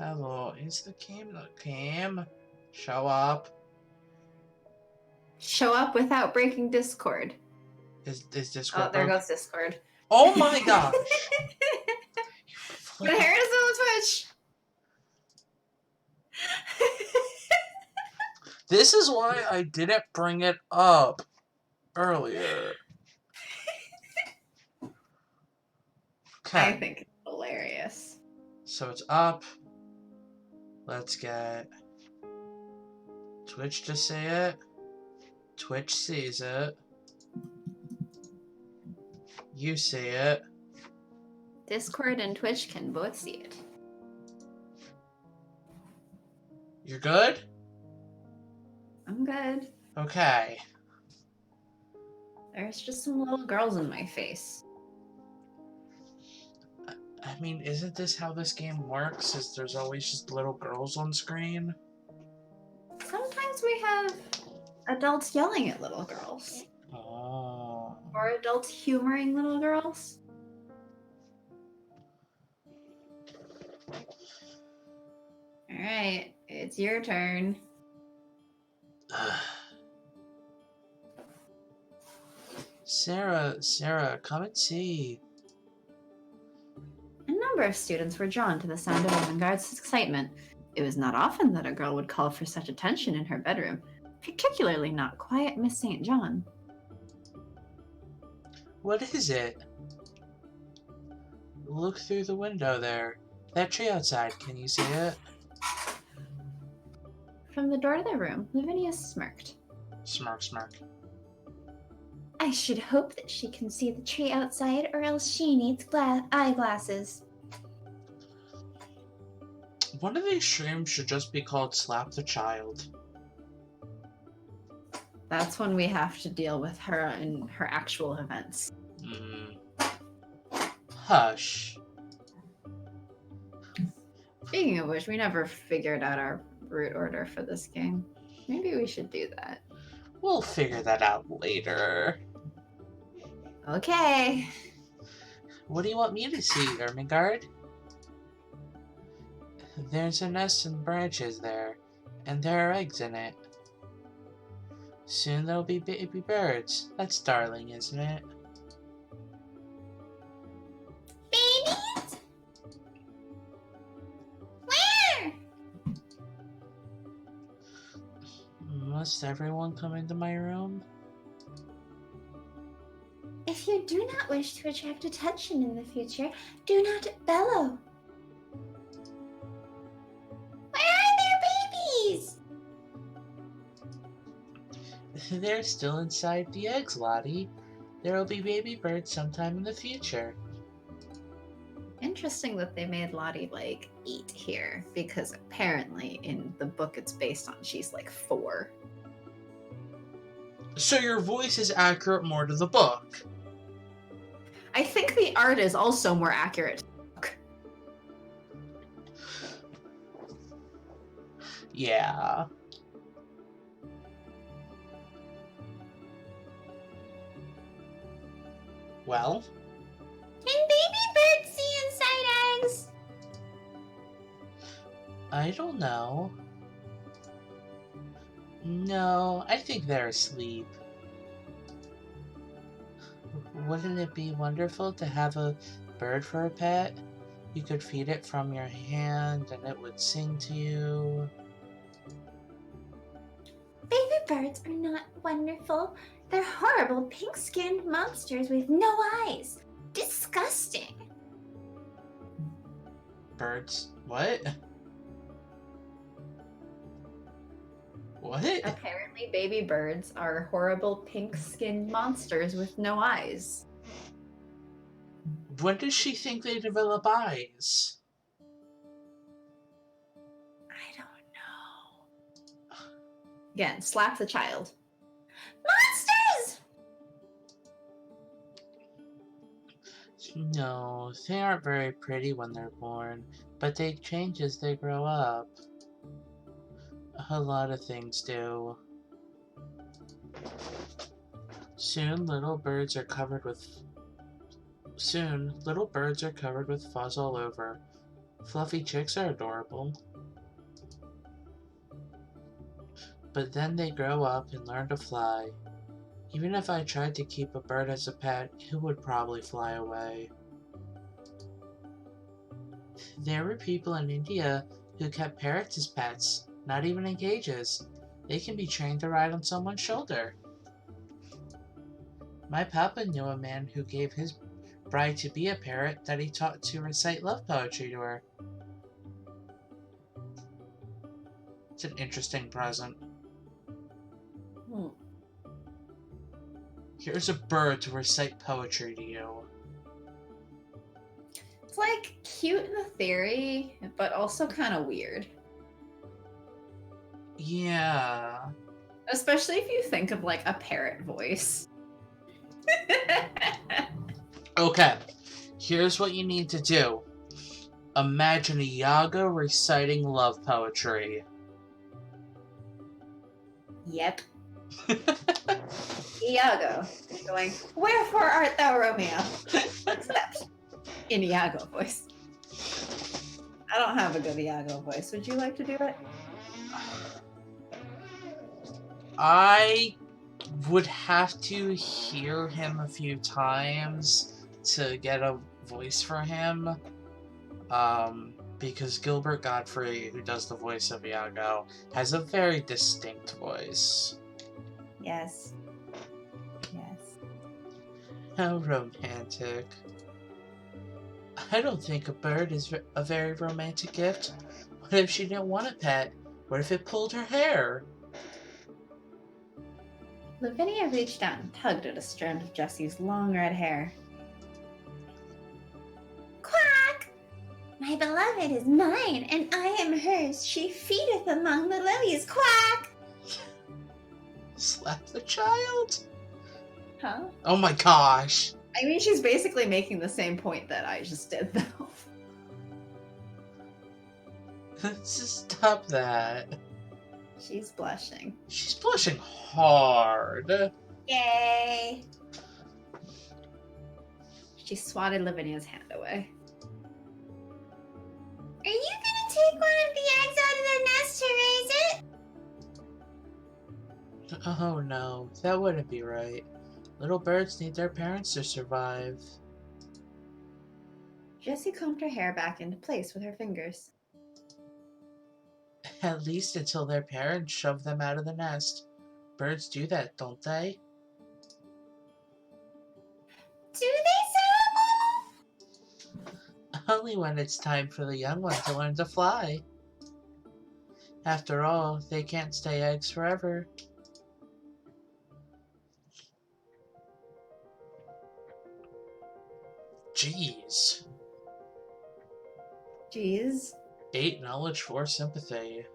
Hello, is the game? Show up. Show up without breaking Discord. Is Discord Oh, there broke? goes Discord. Oh my gosh! But here is on Twitch. This is why I didn't bring it up earlier. Okay. I think it's hilarious. So it's up. Let's get Twitch to say it. Twitch sees it. You see it. Discord and Twitch can both see it. You're good? I'm good. Okay. There's just some little girls in my face. I mean, isn't this how this game works? Is there's always just little girls on screen? Sometimes we have adults yelling at little girls. Oh. Or adults humoring little girls. Alright, it's your turn. Sarah, come and see. A number of students were drawn to the sound of Avantgarde's excitement. It was not often that a girl would call for such attention in her bedroom, particularly not quiet Miss St. John. What is it? Look through the window there. That tree outside, can you see it? From the door to the room, Lavinia smirked. Smirk. I should hope that she can see the tree outside, or else she needs eyeglasses. One of these streams should just be called Slap the Child. That's when we have to deal with her and her actual events. Hush. Speaking of which, we never figured out our route order for this game. Maybe we should do that. We'll figure that out later. Okay. What do you want me to see, Ermengarde? There's a nest in branches there, and there are eggs in it. Soon there'll be baby birds. That's darling, isn't it? Babies? Where? Must everyone come into my room? If you do not wish to attract attention in the future, do not bellow. Where are their babies? They're still inside the eggs, Lottie. There'll be baby birds sometime in the future. Interesting that they made Lottie, like, eat here, because apparently in the book it's based on she's, like, 4. So your voice is accurate more to the book. I think the art is also more accurate. Yeah. Well? Can baby birds see inside eggs? I don't know. No, I think they're asleep. Wouldn't it be wonderful to have a bird for a pet? You could feed it from your hand and it would sing to you. Baby birds are not wonderful. They're horrible pink-skinned monsters with no eyes. Disgusting. Birds? What? What? Apparently baby birds are horrible pink-skinned monsters with no eyes. When does she think they develop eyes? I don't know. Again, slap the child. Monsters! No, they aren't very pretty when they're born, but they change as they grow up. A lot of things do. Soon, little birds are covered with fuzz all over. Fluffy chicks are adorable. But then they grow up and learn to fly. Even if I tried to keep a bird as a pet, it would probably fly away. There were people in India who kept parrots as pets, not even in cages. They can be trained to ride on someone's shoulder. My papa knew a man who gave his bride to be a parrot that he taught to recite love poetry to her. It's an interesting present. Here's a bird to recite poetry to you. It's like cute in the theory, but also kind of weird. Yeah. Especially if you think of like a parrot voice. Okay, here's what you need to do. Imagine Iago reciting love poetry. Yep. Iago going, "Wherefore art thou, Romeo?" Except in Iago voice. I don't have a good Iago voice. Would you like to do it? I would have to hear him a few times to get a voice for him. Because Gilbert Godfrey, who does the voice of Iago, has a very distinct voice. Yes. Yes. How romantic. I don't think a bird is a very romantic gift. What if she didn't want a pet? What if it pulled her hair? Lavinia reached out and tugged at a strand of Jessie's long red hair. Quack! My beloved is mine, and I am hers. She feedeth among the lilies. Quack! Slap the child? Huh? Oh my gosh. I mean, she's basically making the same point that I just did, though. Stop that. She's blushing. She's blushing hard. Yay! She swatted Lavinia's hand away. Are you gonna take one of the eggs out of the nest to raise it? Oh no, that wouldn't be right. Little birds need their parents to survive. Jessie combed her hair back into place with her fingers. At least until their parents shove them out of the nest. Birds do that, don't they? Do they, Sarah? Only when it's time for the young one to learn to fly. After all, they can't stay eggs forever. Jeez. Jeez. 8 knowledge, 4 sympathy.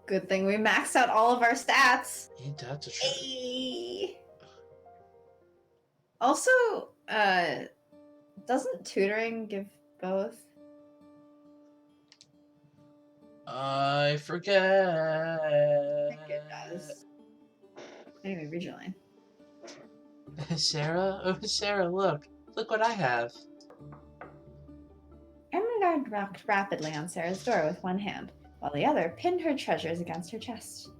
Good thing we maxed out all of our stats. Ain't that the truth? Hey. Also, doesn't tutoring give both? I forget. I think it does. Anyway, rejoin. Sarah? Oh, Sarah, look. Look what I have. Ermengarde rocked rapidly on Sarah's door with one hand, while the other pinned her treasures against her chest.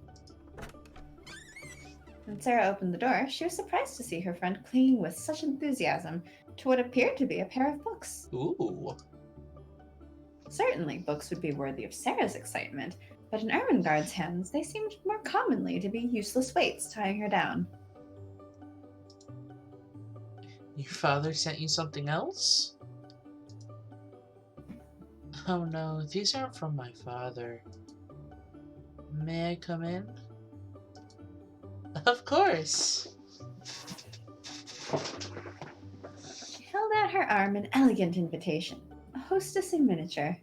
When Sarah opened the door, she was surprised to see her friend clinging with such enthusiasm to what appeared to be a pair of books. Ooh. Certainly, books would be worthy of Sarah's excitement, but in Ermengarde's hands, they seemed more commonly to be useless weights tying her down. Your father sent you something else? Oh no, these aren't from my father. May I come in? Of course! She held out her arm in elegant invitation, a hostess in miniature.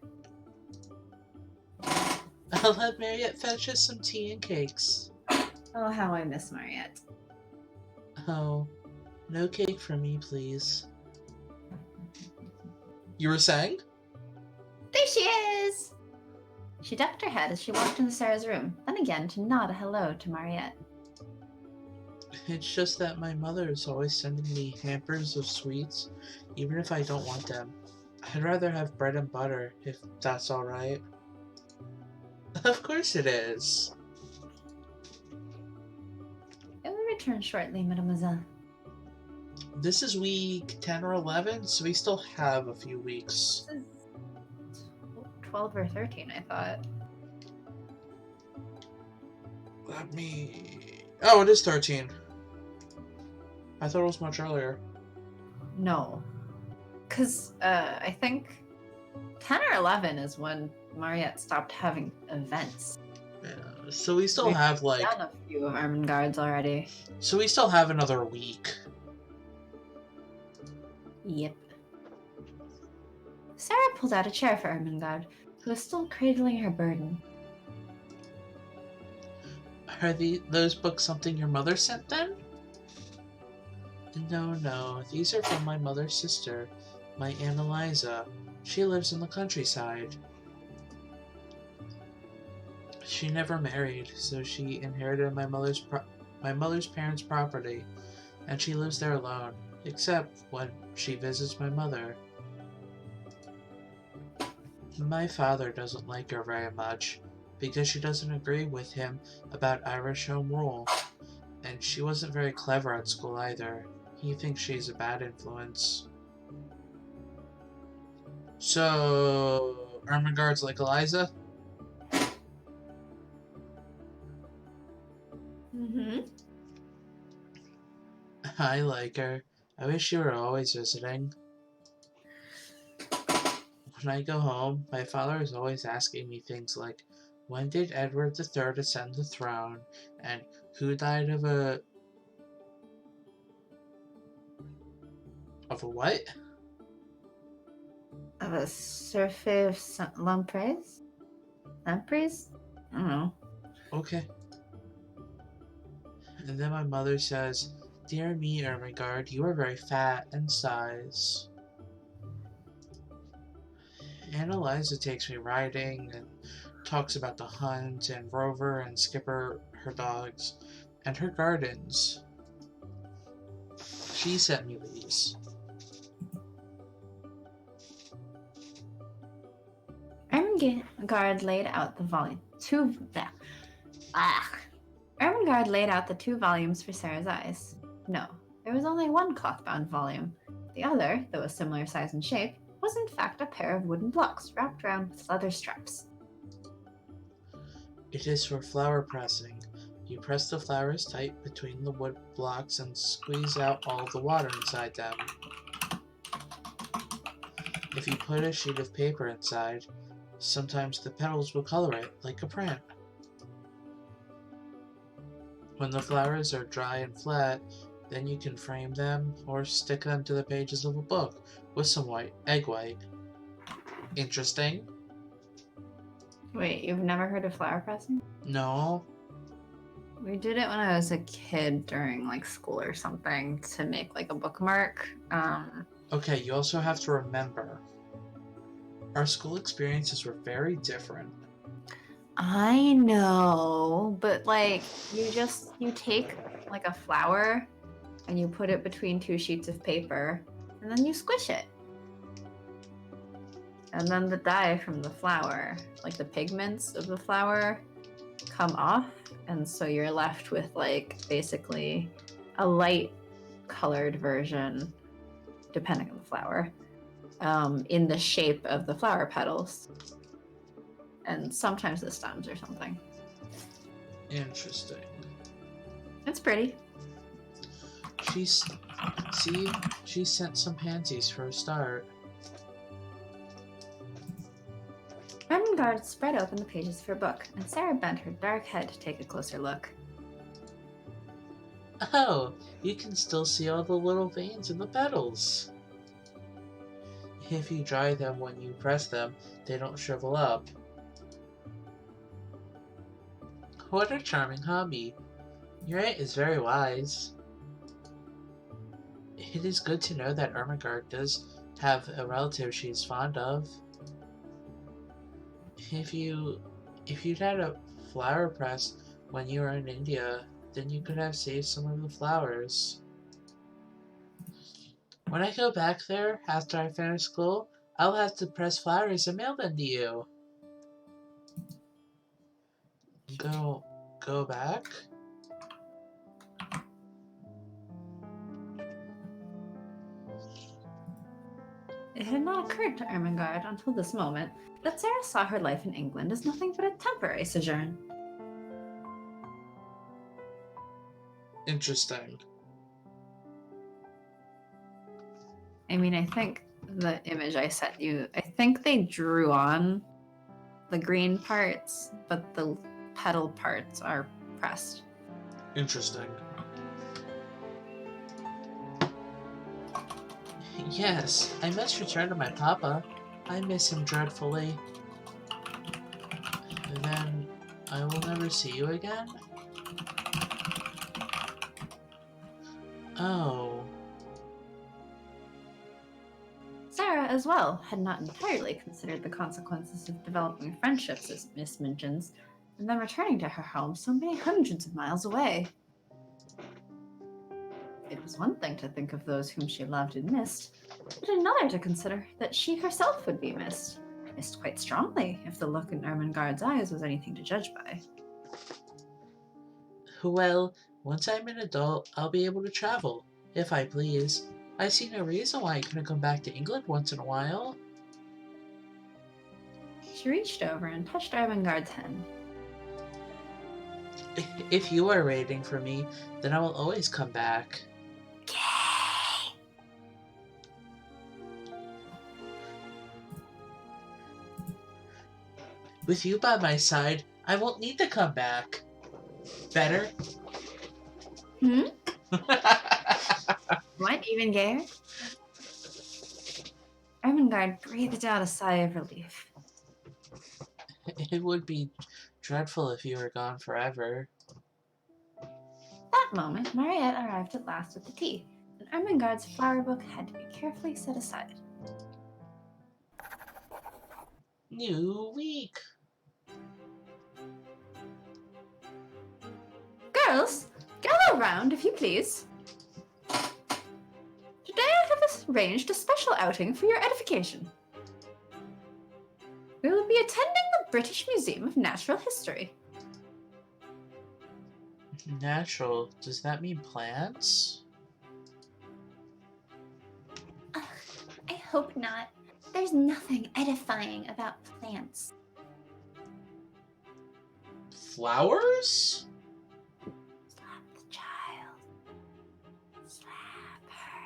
I'll have Mariette fetch us some tea and cakes. Oh, how I miss Mariette. Oh, no cake for me, please. You were saying? There she is! She ducked her head as she walked into Sarah's room, then again to nod a hello to Mariette. It's just that my mother is always sending me hampers of sweets, even if I don't want them. I'd rather have bread and butter, if that's alright. Of course it is. It will return shortly, mademoiselle. This is week 10 or 11, so we still have a few weeks. This is 12 or 13, I thought. Let me... Oh, it is 13. I thought it was much earlier. No. Because I think 10 or 11 is when Mariette stopped having events. Yeah, so we still We've have, like... done a few of Ermengarde's already. So we still have another week. Yep. Sarah pulled out a chair for Ermengarde, who was still cradling her burden. Are those books something your mother sent then? No, these are from my mother's sister, my Aunt Eliza. She lives in the countryside. She never married, so she inherited my mother's parents' property, and she lives there alone, except when she visits my mother. My father doesn't like her very much, because she doesn't agree with him about Irish home rule, and she wasn't very clever at school either. He thinks she's a bad influence. So, Ermengarde's like Eliza? Mm-hmm. I like her. I wish you were always visiting. When I go home, my father is always asking me things like, when did Edward III ascend the throne? And who died of a... Of a what? Of a surfeit of lampreys? Lampreys? I don't know. Okay. And then my mother says, Dear me, Ermengarde, you are very fat in size. Aunt Eliza takes me riding and talks about the hunt and Rover and Skipper, her dogs, and her gardens. She sent me these. Ermengarde laid out the volume. Ermengarde laid out the 2 volumes for Sarah's eyes. No, there was only one cloth-bound volume. The other, though a similar size and shape, was in fact a pair of wooden blocks wrapped around with leather straps. It is for flower pressing. You press the flowers tight between the wood blocks and squeeze out all the water inside them. If you put a sheet of paper inside, sometimes the petals will color it like a print. When the flowers are dry and flat, then you can frame them or stick them to the pages of a book with some egg white. Interesting? Wait, you've never heard of flower pressing? No? We did it when I was a kid during like school or something to make like a bookmark. Okay, you also have to remember, our school experiences were very different. I know, but like you take like a flower and you put it between 2 sheets of paper and then you squish it. And then the dye from the flower, like the pigments of the flower, come off, and so you're left with like basically a light colored version, depending on the flower, in the shape of the flower petals. And sometimes the stems or something. Interesting. It's pretty. She sent some pansies for a start. Ermengarde spread open the pages of her book, and Sarah bent her dark head to take a closer look. Oh, you can still see all the little veins in the petals. If you dry them when you press them, they don't shrivel up. What a charming hobby. Your aunt is very wise. It is good to know that Ermengarde does have a relative she is fond of. If you'd had a flower press when you were in India, then you could have saved some of the flowers. When I go back there after I finish school, I'll have to press flowers and mail them to you. Go back? It had not occurred to Ermengarde until this moment that Sarah saw her life in England as nothing but a temporary sojourn. Interesting. I mean, I think the image I sent you, I think they drew on the green parts, but the petal parts are pressed. Interesting. Yes, I must return to my papa. I miss him dreadfully. And then I will never see you again? Oh. Sarah, as well, had not entirely considered the consequences of developing friendships as Miss Minchin's, and then returning to her home so many hundreds of miles away. It was one thing to think of those whom she loved and missed, but another to consider that she herself would be missed. Missed quite strongly, if the look in Ermengarde's eyes was anything to judge by. Well, once I'm an adult, I'll be able to travel, if I please. I see no reason why I couldn't come back to England once in a while. She reached over and touched Ermengarde's hand. If you are waiting for me, then I will always come back. With you by my side, I won't need to come back. Better? What? Even gayer? Ermengarde breathed out a sigh of relief. It would be dreadful if you were gone forever. That moment, Mariette arrived at last with the tea, and Ermengarde's flower book had to be carefully set aside. New week. Girls, gather round, if you please. Today I have arranged a special outing for your edification. We will be attending the British Museum of Natural History. Natural, does that mean plants? I hope not. There's nothing edifying about plants. Flowers? Slap the child. Slap her.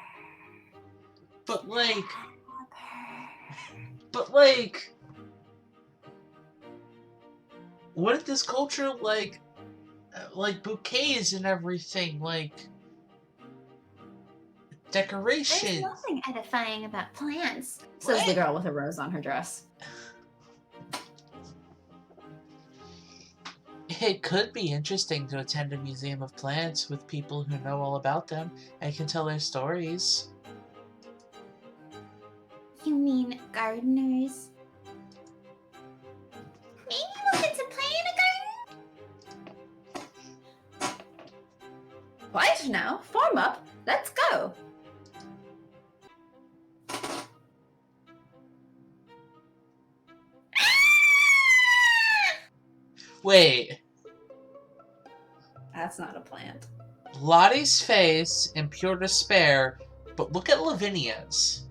But like, Slap her. but like, what if this culture like bouquets and everything, like There's decorations? nothing edifying about plants. Says the girl with a rose on her dress. It could be interesting to attend a museum of plants with people who know all about them and can tell their stories. You mean gardeners? Maybe we'll get to play in a garden? Quiet now, form up, let's go. Wait, That's not a plant. Lottie's face in pure despair, but look at Lavinia's.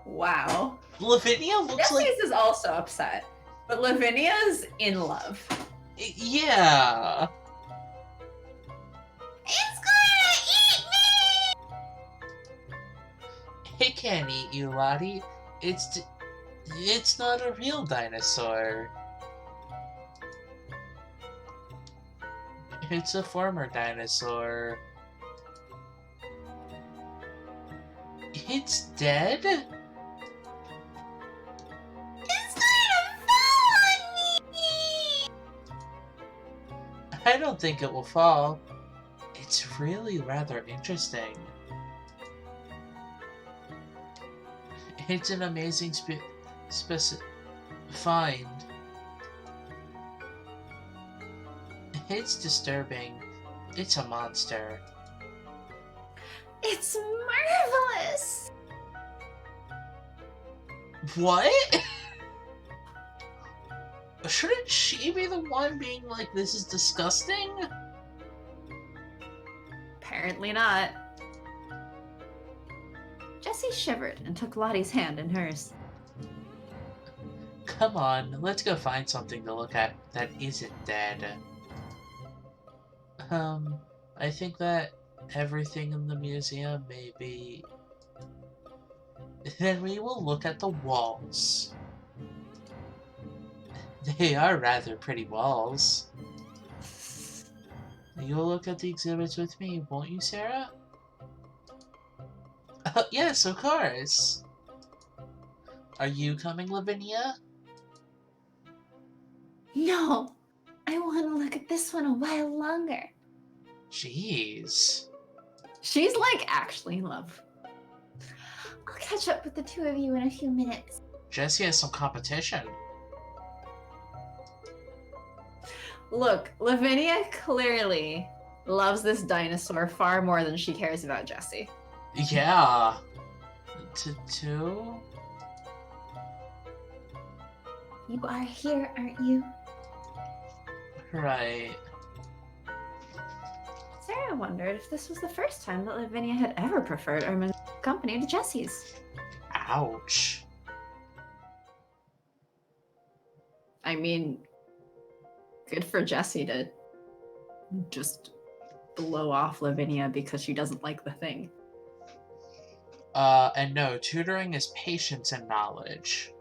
Wow. Lavinia looks like... Jessie's is also upset, but Lavinia's in love. Yeah. It's gonna eat me! It can't eat you, Lottie. It's not a real dinosaur. It's a former dinosaur. It's dead? It's gonna fall on me! I don't think it will fall. It's really rather interesting. It's an amazing find. It's disturbing. It's a monster. It's marvelous. What? Shouldn't she be the one being like, this is disgusting? Apparently not. Jessie shivered and took Lottie's hand in hers. Come on, let's go find something to look at that isn't dead. I think that everything in the museum may be... Then we will look at the walls. They are rather pretty walls. You'll look at the exhibits with me, won't you, Sarah? Yes, of course. Are you coming, Lavinia? No, I want to look at this one a while longer. Jeez. She's like actually in love. I'll catch up with the two of you in a few minutes. Jessie has some competition. Look, Lavinia clearly loves this dinosaur far more than she cares about Jessie. Yeah. Two? You are here, aren't you? Right. Sarah wondered if this was the first time that Lavinia had ever preferred Ermin's company to Jessie's. Ouch. I mean, good for Jessie to just blow off Lavinia because she doesn't like the thing. And no, tutoring is patience and knowledge.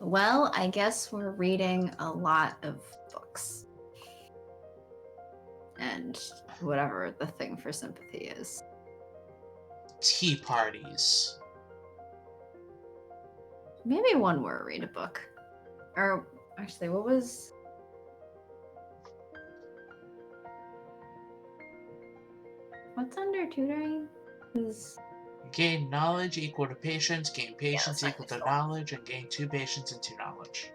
Well, I guess we're reading a lot of books. And whatever the thing for sympathy is. Tea parties. Maybe one more read a book. Or, actually, what was... What's under tutoring? Is... Gain knowledge equal to patience, gain patience that's equal to useful. knowledge, and gain 2 patience and 2 knowledge.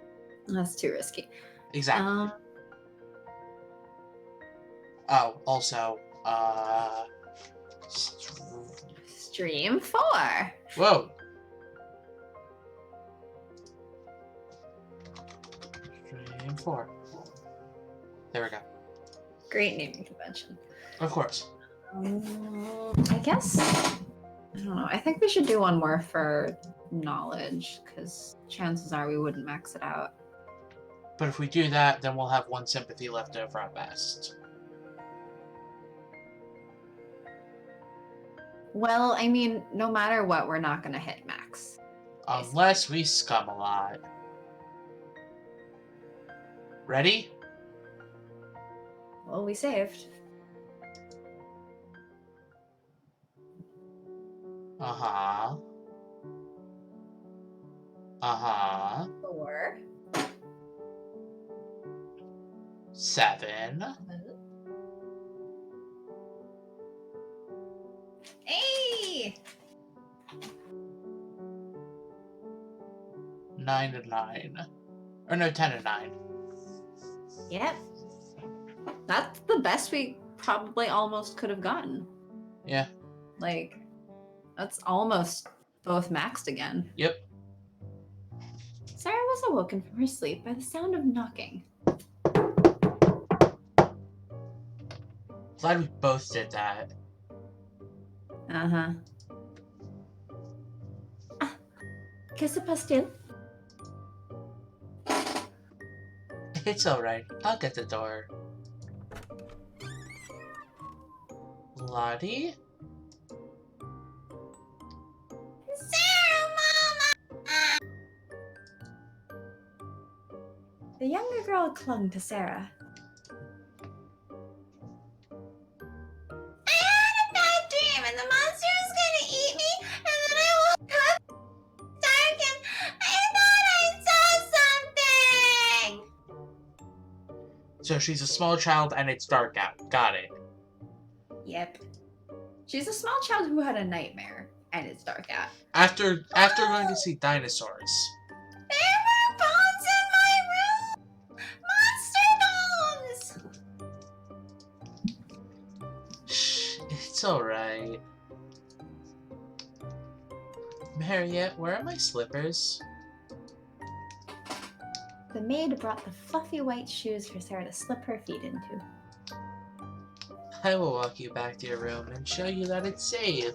That's too risky. Exactly. Oh, also, Stream 4. Whoa! Stream 4. There we go. Great naming convention. Of course. I guess... I don't know. I think we should do one more for knowledge, because chances are we wouldn't max it out. But if we do that, then we'll have 1 sympathy left over at best. Well, I mean, no matter what, we're not going to hit max. Unless we scum a lot. Ready? Well, we saved. Uh-huh. Uh-huh. 4. 7. Hey! 9 and 9. Or no, 10 and 9. Yep. That's the best we probably almost could have gotten. Yeah. Like, that's almost both maxed again. Yep. Sarah was awoken from her sleep by the sound of knocking. Glad we both did that. Uh-huh. Que se passe-t-il? It's alright. I'll get the door. Lottie? Sarah, Mama! The younger girl clung to Sarah. I had a bad dream and the monster was gonna eat me, and then I woke up dark and I thought I saw something! So she's a small child and it's dark out. Got it. Yep. She's a small child who had a nightmare, and it's dark out. After going to see dinosaurs. There were bones in my room! Monster bones! Shh. It's alright. Mariette, where are my slippers? The maid brought the fluffy white shoes for Sarah to slip her feet into. I will walk you back to your room and show you that it's safe.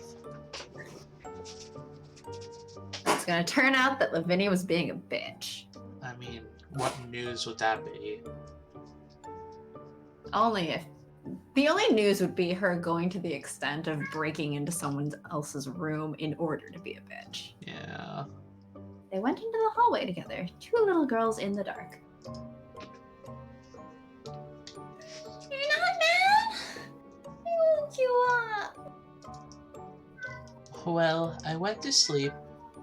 It's gonna turn out that Lavinia was being a bitch. I mean, what news would that be? The only news would be her going to the extent of breaking into someone else's room in order to be a bitch. Yeah. They went into the hallway together, two little girls in the dark. You're not mad? I woke you up. Well, I went to sleep,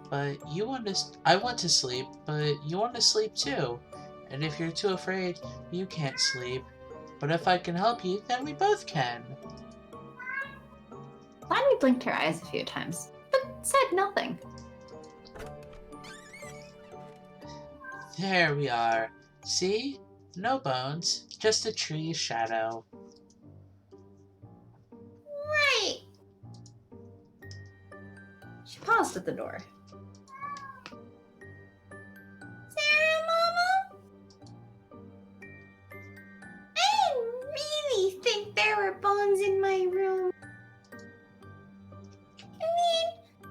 but you want to. I want to sleep, but you want to sleep too. And if you're too afraid, you can't sleep. But if I can help you, then we both can. Lottie blinked her eyes a few times, but said nothing. There we are. See? No bones, just a tree's shadow. Right. She paused at the door. Sarah, Mama? I didn't really think there were bones in my room. I mean,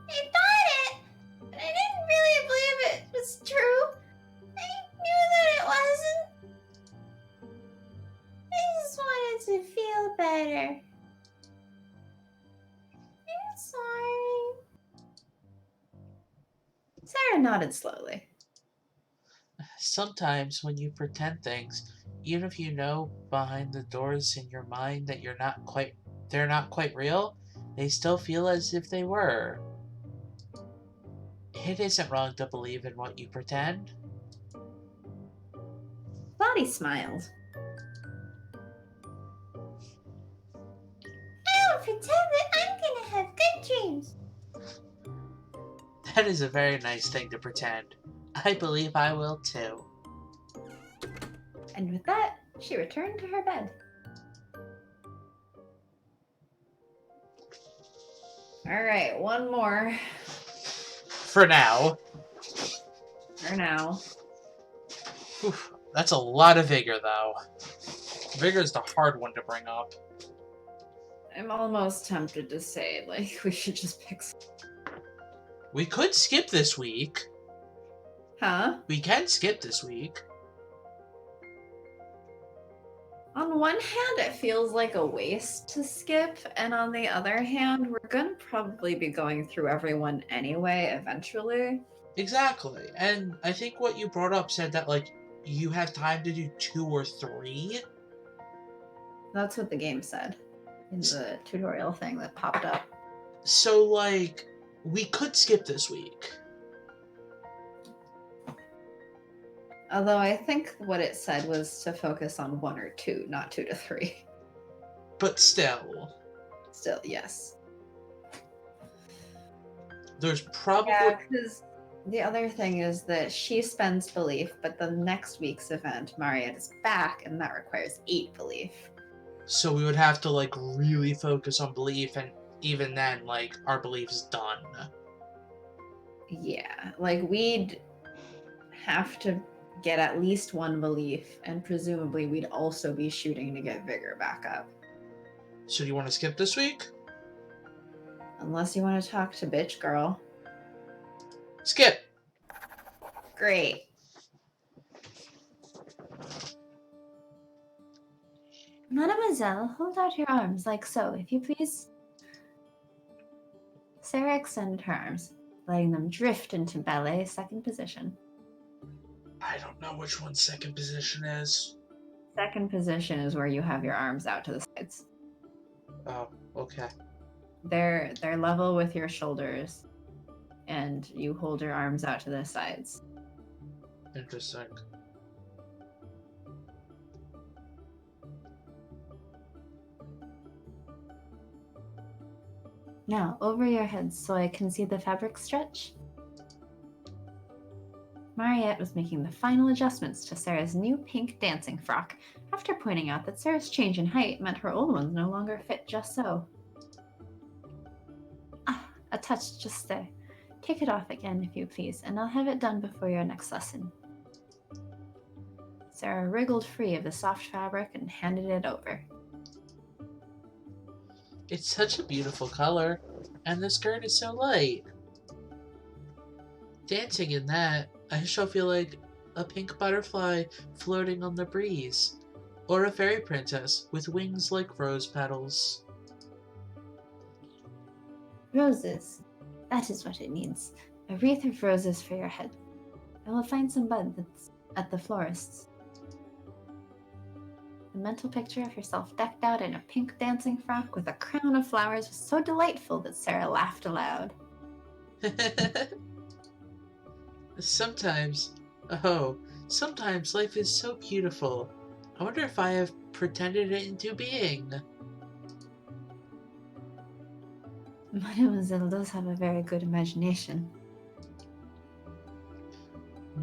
I thought it, but I didn't really believe it was true. I knew that it wasn't. I just wanted to feel better. I'm sorry. Sarah nodded slowly. Sometimes when you pretend things, even if you know behind the doors in your mind that they're not quite real, they still feel as if they were. It isn't wrong to believe in what you pretend. Lottie smiled. I don't pretend that I'm gonna have good dreams. That is a very nice thing to pretend. I believe I will too. And with that, she returned to her bed. Alright, one more For now. for now. Oof, that's a lot of vigor, though. Vigor is the hard one to bring up. I'm almost tempted to say, like, we should just pick some. We could skip this week. Huh? We can skip this week. On one hand, it feels like a waste to skip, and on the other hand, we're gonna probably be going through everyone anyway, eventually. Exactly. And I think what you brought up said that, like, you have time to do 2 or 3. That's what the game said in the tutorial thing that popped up. So, like, we could skip this week. Although I think what it said was to focus on 1 or 2, not 2 to 3. But still, Still, yes. there's probably... Yeah, because the other thing is that she spends belief, but the next week's event, Mariette is back, and that requires 8 belief. So we would have to, like, really focus on belief, and even then, like, our belief is done. Yeah, like we'd have to get at least 1 belief, and presumably we'd also be shooting to get vigor back up. So do you want to skip this week? Unless you want to talk to bitch girl. Skip! Great. Mademoiselle, hold out your arms like so, if you please. Sarah extended her arms, letting them drift into ballet second position. I don't know which one second position is. Second position is where you have your arms out to the sides. Oh, okay. They're level with your shoulders, and you hold your arms out to the sides. Interesting. Now, over your heads so I can see the fabric stretch. Mariette was making the final adjustments to Sarah's new pink dancing frock, after pointing out that Sarah's change in height meant her old ones no longer fit just so. A touch just there. Take it off again, if you please, and I'll have it done before your next lesson. Sarah wriggled free of the soft fabric and handed it over. It's such a beautiful color, and the skirt is so light. Dancing in that, I shall feel like a pink butterfly floating on the breeze, or a fairy princess with wings like rose petals. Roses. That is what it needs. A wreath of roses for your head. I will find some buds at the florist's. The mental picture of herself decked out in a pink dancing frock with a crown of flowers was so delightful that Sarah laughed aloud. Sometimes life is so beautiful. I wonder if I have pretended it into being. Mademoiselle does have a very good imagination.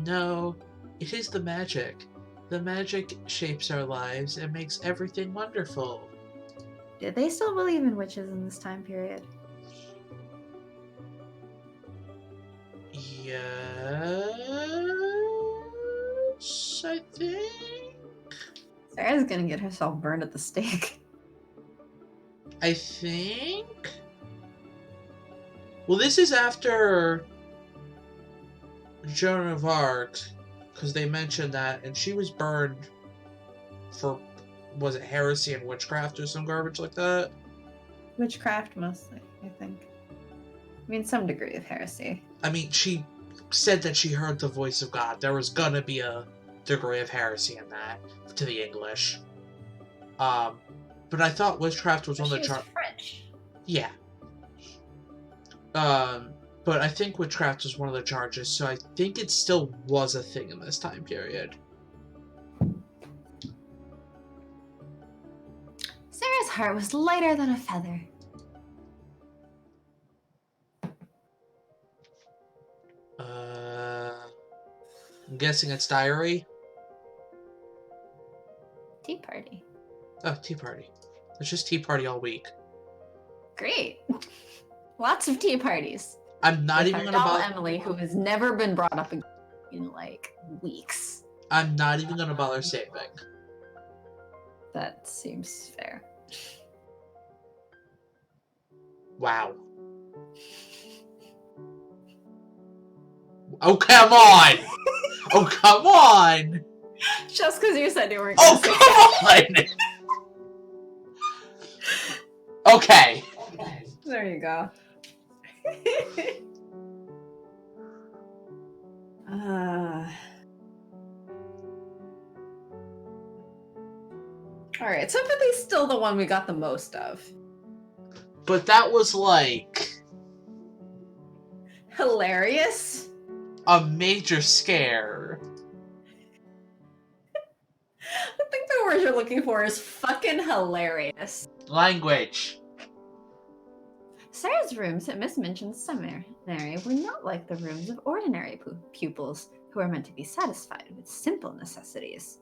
No, it is the magic. The magic shapes our lives and makes everything wonderful. Did they still believe in witches in this time period? Yes, I think. Sarah's gonna get herself burned at the stake. I think. Well, this is after Joan of Arc, because they mentioned that, and she was burned for, was it heresy and witchcraft or some garbage like that? Witchcraft, mostly, I think. I mean, some degree of heresy. I mean, she said that she heard the voice of God. There was gonna be a degree of heresy in that, to the English. But I thought witchcraft was one of the French. Yeah. But I think witchcraft was one of the charges, so I think it still was a thing in this time period. Sarah's heart was lighter than a feather. I'm guessing it's diary? Tea party. Oh, tea party. It's just tea party all week. Great. Lots of tea parties. I'm not With even our gonna doll bother. Emily, who has never been brought up in like weeks. I'm not even gonna bother saving. That seems fair. Wow. Oh, come on! Oh, come on! Just because you said you weren't. Oh, come on! Okay. There you go. All right, sympathy's still the one we got the most of. But that was like Hilarious. a major scare. I think the word you're looking for is fucking hilarious. Language. Sarah's rooms at Miss Minchin's seminary were not like the rooms of ordinary pupils who are meant to be satisfied with simple necessities.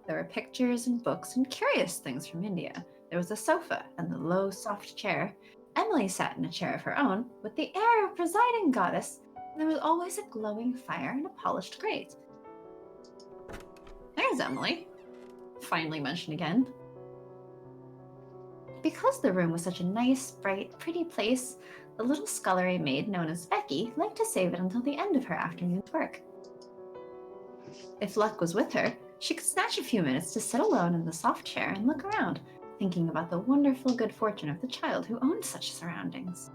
There were pictures and books and curious things from India. There was a sofa and the low, soft chair. Emily sat in a chair of her own, with the air of presiding goddess, and there was always a glowing fire and a polished grate. There's Emily, finally mentioned again. Because the room was such a nice, bright, pretty place, the little scullery maid known as Becky liked to save it until the end of her afternoon's work. If luck was with her, she could snatch a few minutes to sit alone in the soft chair and look around, thinking about the wonderful good fortune of the child who owned such surroundings.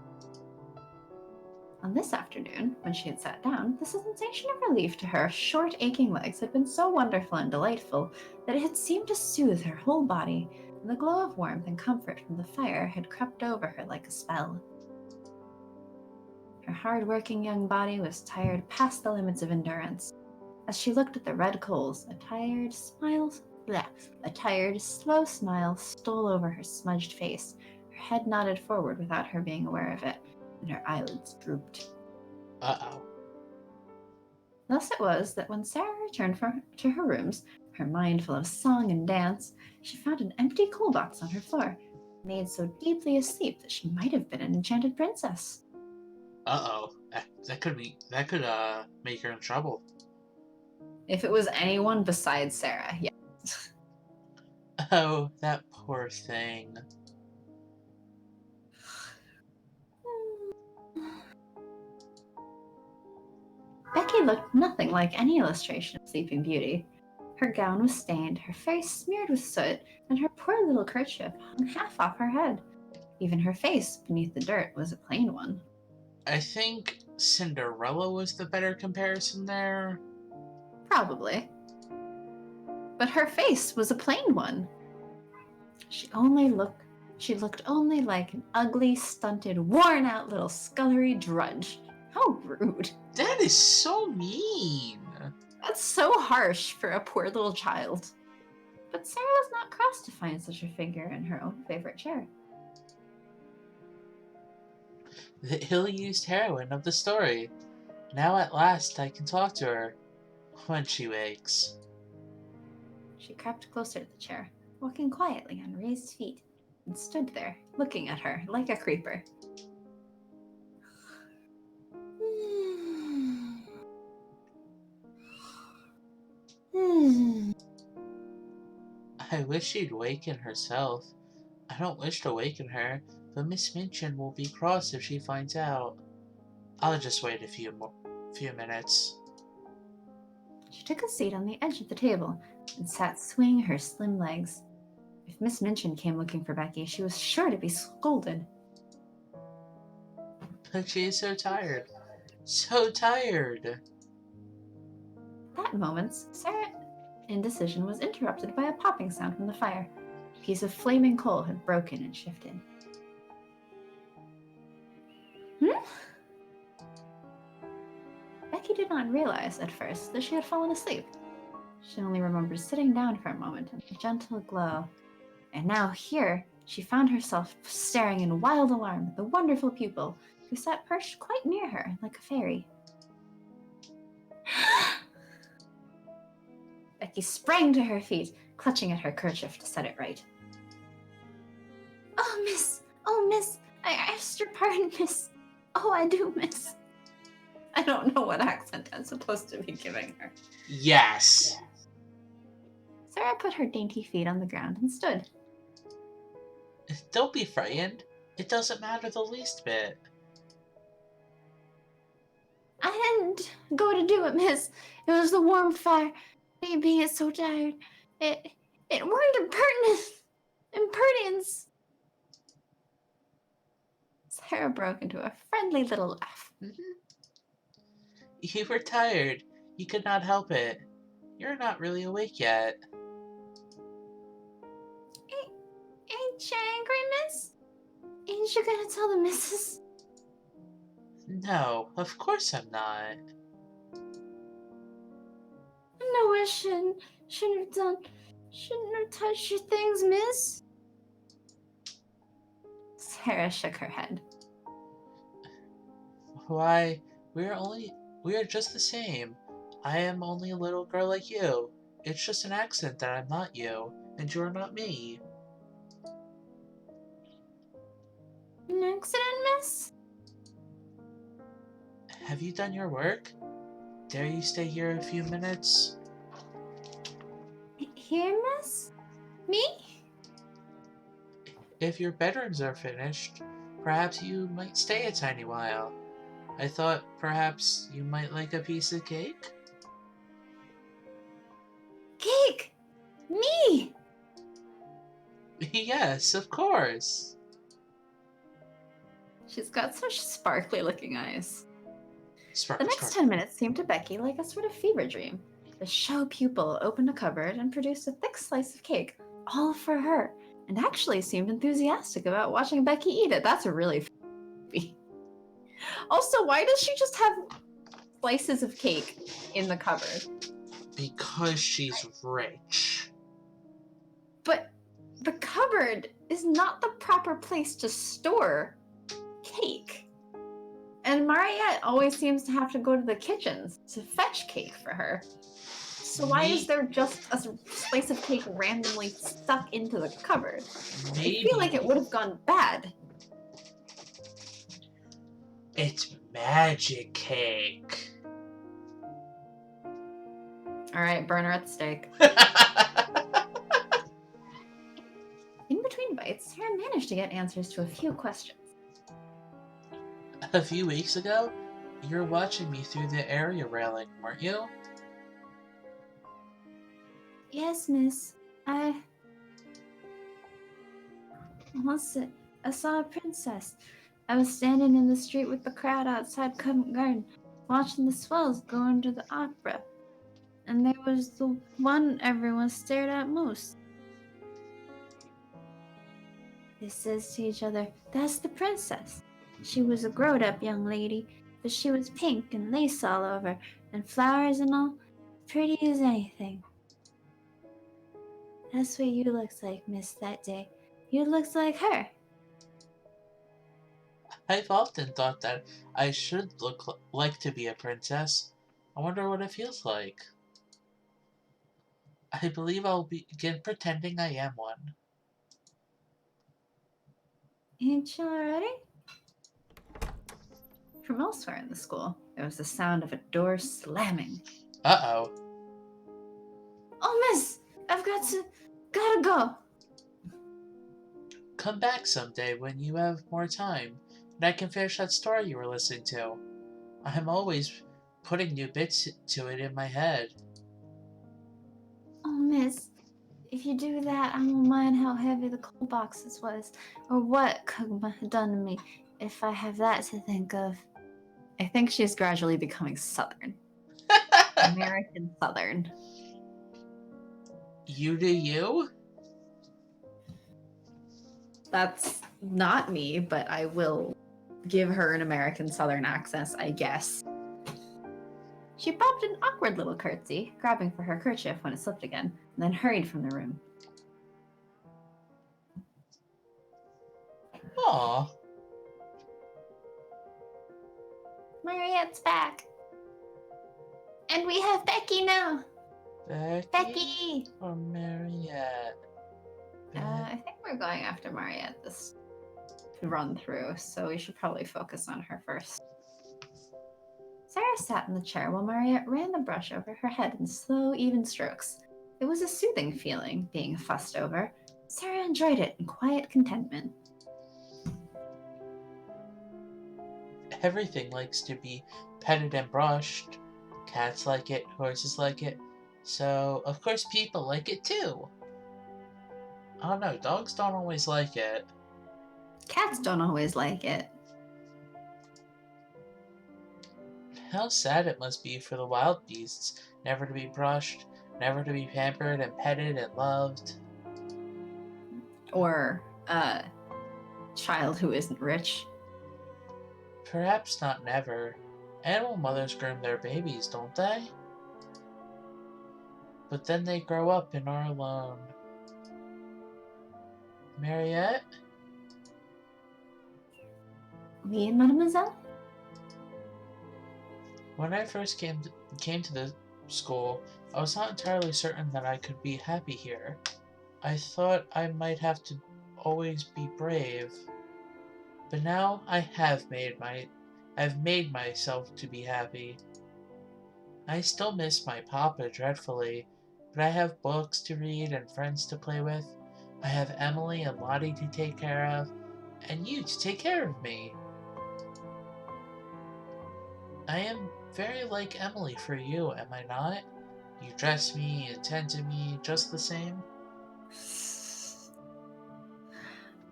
On this afternoon, when she had sat down, the sensation of relief to her short, aching legs had been so wonderful and delightful that it had seemed to soothe her whole body, and the glow of warmth and comfort from the fire had crept over her like a spell. Her hard-working young body was tired past the limits of endurance. As she looked at the red coals, a tired, slow smile stole over her smudged face. Her head nodded forward without her being aware of it, and her eyelids drooped. Uh-oh. Thus it was that when Sarah returned to her rooms, her mind full of song and dance, she found an empty coal box on her floor. made so deeply asleep that she might have been an enchanted princess. Uh-oh. That could make her in trouble. If it was anyone besides Sarah, yeah. Oh, that poor thing. Becky looked nothing like any illustration of Sleeping Beauty. Her gown was stained, her face smeared with soot, and her poor little kerchief hung half off her head. Even her face, beneath the dirt, was a plain one. I think Cinderella was the better comparison there. Probably. But her face was a plain one. She looked only like an ugly, stunted, worn-out little scullery drudge. How rude. That is so mean. That's so harsh for a poor little child. But Sarah was not cross to find such a figure in her own favorite chair. The ill-used heroine of the story. Now at last I can talk to her. When she wakes. She crept closer to the chair, walking quietly on raised feet, and stood there, looking at her like a creeper. I wish she'd waken herself. I don't wish to waken her, but Miss Minchin will be cross if she finds out. I'll just wait a few minutes. She took a seat on the edge of the table and sat swinging her slim legs. If Miss Minchin came looking for Becky, she was sure to be scolded. But she is so tired. So tired. At that moment, Sarah's indecision was interrupted by a popping sound from the fire. A piece of flaming coal had broken and shifted. Becky did not realize at first that she had fallen asleep. She only remembered sitting down for a moment in a gentle glow. And now here, she found herself staring in wild alarm at the wonderful pupil who sat perched quite near her like a fairy. Becky sprang to her feet, clutching at her kerchief to set it right. Oh, miss, I asked your pardon, miss. Oh, I do, miss. I don't know what accent I'm supposed to be giving her. Yes. Sarah put her dainty feet on the ground and stood. Don't be frightened. It doesn't matter the least bit. I didn't go to do it, miss. It was the warm fire. Me being so tired. It weren't impertinence. Sarah broke into a friendly little laugh. You were tired. You could not help it. You're not really awake yet. Ain't you angry, miss? Ain't you gonna tell the missus? No, of course I'm not. No, I shouldn't have touched your things, miss. Sarah shook her head. Why, we are just the same. I am only a little girl like you. It's just an accident that I'm not you, and you're not me. An accident, miss? Have you done your work? Dare you stay here a few minutes? Here, miss? Me? If your bedrooms are finished, perhaps you might stay a tiny while. I thought perhaps you might like a piece of cake? Cake! Me! Yes, of course. She's got such sparkly looking eyes. Spark, The next 10 minutes seemed to Becky like a sort of fever dream. The show pupil opened a cupboard and produced a thick slice of cake, all for her, and actually seemed enthusiastic about watching Becky eat it. That's really creepy. Also, why does she just have slices of cake in the cupboard? Because she's rich. But the cupboard is not the proper place to store cake. And Mariette always seems to have to go to the kitchens to fetch cake for her. So why is there just a slice of cake randomly stuck into the cupboard? Maybe I feel like it would have gone bad. it's magic cake. Alright, burn her at the stake. In between bites, Sarah managed to get answers to a few questions. A few weeks ago, you were watching me through the area railing, weren't you? Yes, miss. I saw a princess. I was standing in the street with the crowd outside Covent Garden, watching the swells go into the opera. And there was the one everyone stared at most. They says to each other, "That's the princess." She was a growed-up young lady, but she was pink and lace all over, and flowers and all, pretty as anything. That's what you looks like, miss, that day. You looks like her. I've often thought that I should look like to be a princess. I wonder what it feels like. I believe I'll begin pretending I am one. Ain't you already? From elsewhere in the school, there was the sound of a door slamming. Uh-oh. Oh, miss! Gotta go. Come back someday when you have more time, and I can finish that story you were listening to. I'm always putting new bits to it in my head. Oh, miss, if you do that, I won't mind how heavy the coal boxes was, or what Kugma had done to me, if I have that to think of. I think she's gradually becoming Southern. American Southern. You do you? That's not me, but I will give her an American Southern accent, I guess. She popped an awkward little curtsy, grabbing for her kerchief when it slipped again, and then hurried from the room. Aw. Mariette's back. And we have Becky now. Becky? Or Mariette? I think we're going after Mariette this run through, so we should probably focus on her first. Sarah sat in the chair while Mariette ran the brush over her head in slow, even strokes. It was a soothing feeling, being fussed over. Sarah enjoyed it in quiet contentment. Everything likes to be petted and brushed. Cats like it, horses like it, so of course people like it too. I don't know, dogs don't always like it. Cats don't always like it. How sad it must be for the wild beasts, never to be brushed, never to be pampered and petted and loved. Or a child who isn't rich. Perhaps not never. Animal mothers groom their babies, don't they? But then they grow up and are alone. Mariette? Oui, mademoiselle? When I first came to the school, I was not entirely certain that I could be happy here. I thought I might have to always be brave. But now I've made myself to be happy. I still miss my papa dreadfully, but I have books to read and friends to play with. I have Emily and Lottie to take care of, and you to take care of me. I am very like Emily for you, am I not? You dress me and tend to me just the same.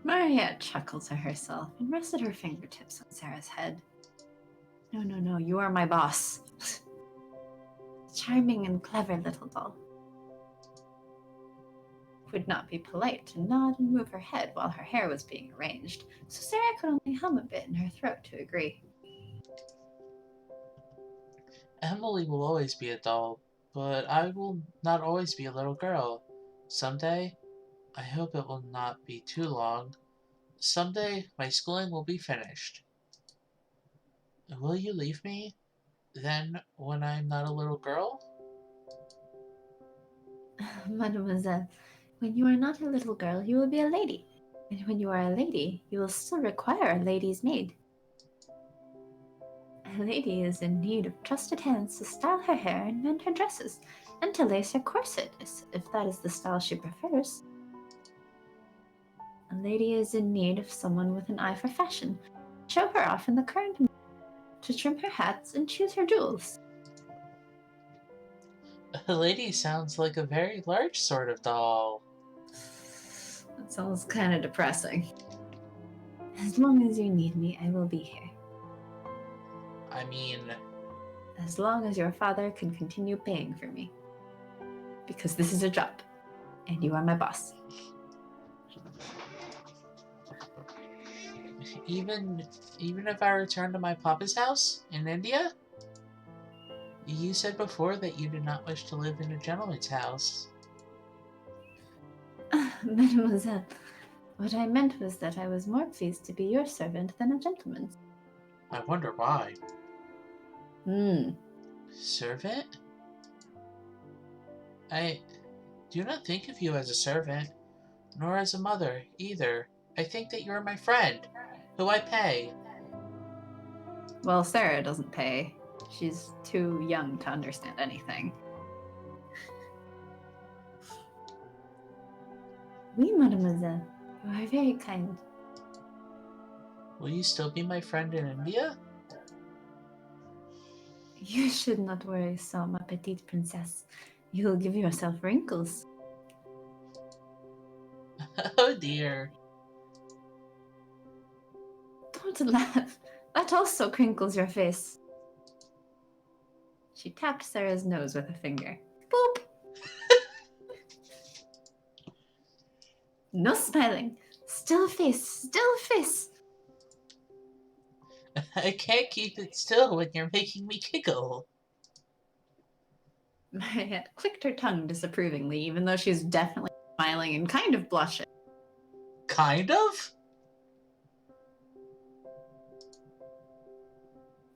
Mariette chuckled to herself and rested her fingertips on Sarah's head. No, you are my boss. Charming and clever little doll. It would not be polite to nod and move her head while her hair was being arranged, so Sarah could only hum a bit in her throat to agree. Emily will always be a doll, but I will not always be a little girl. Someday, I hope it will not be too long, someday my schooling will be finished. Will you leave me, then, when I'm not a little girl? Mademoiselle, when you are not a little girl, you will be a lady. And when you are a lady, you will still require a lady's maid. A lady is in need of trusted hands to style her hair and mend her dresses, and to lace her corset, if that is the style she prefers. A lady is in need of someone with an eye for fashion, to show her off in the current mood, to trim her hats and choose her jewels. A lady sounds like a very large sort of doll. That sounds kind of depressing. As long as you need me, I will be here. I mean, As long as your father can continue paying for me. Because this is a job. And you are my boss. even if I return to my papa's house in India? You said before that you did not wish to live in a gentleman's house. Mademoiselle, what I meant was that I was more pleased to be your servant than a gentleman's. I wonder why. Servant? I do not think of you as a servant, nor as a mother, either. I think that you are my friend, who I pay. Well, Sarah doesn't pay. She's too young to understand anything. Oui, mademoiselle, you are very kind. Will you still be my friend in India? You should not worry so, ma petite princess. You will give yourself wrinkles. Oh dear. Don't laugh. That also crinkles your face. She tapped Sarah's nose with a finger. Boop! No smiling. Still face, still face. I can't keep it still when you're making me giggle. Mariette clicked her tongue disapprovingly, even though she's definitely smiling and kind of blushing. Kind of?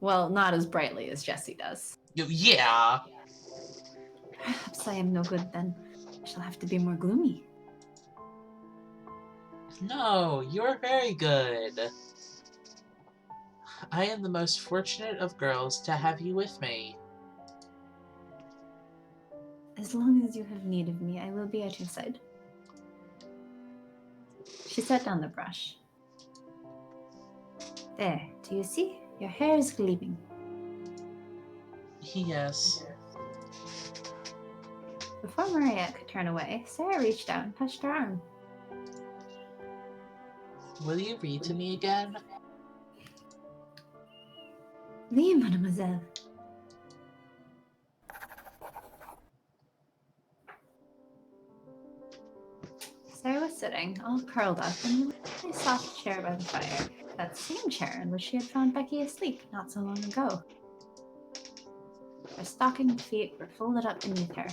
Well, not as brightly as Jessie does. Yeah. Perhaps I am no good then. I shall have to be more gloomy. No, you're very good. I am the most fortunate of girls to have you with me. As long as you have need of me, I will be at your side. She set down the brush. There, do you see? Your hair is gleaming. Yes. Before Mariette could turn away, Sarah reached out and touched her arm. Will you read to me again? Oui, mademoiselle. Sarah was sitting, all curled up, in a really soft chair by the fire. That same chair in which she had found Becky asleep not so long ago. Her stockinged feet were folded up beneath her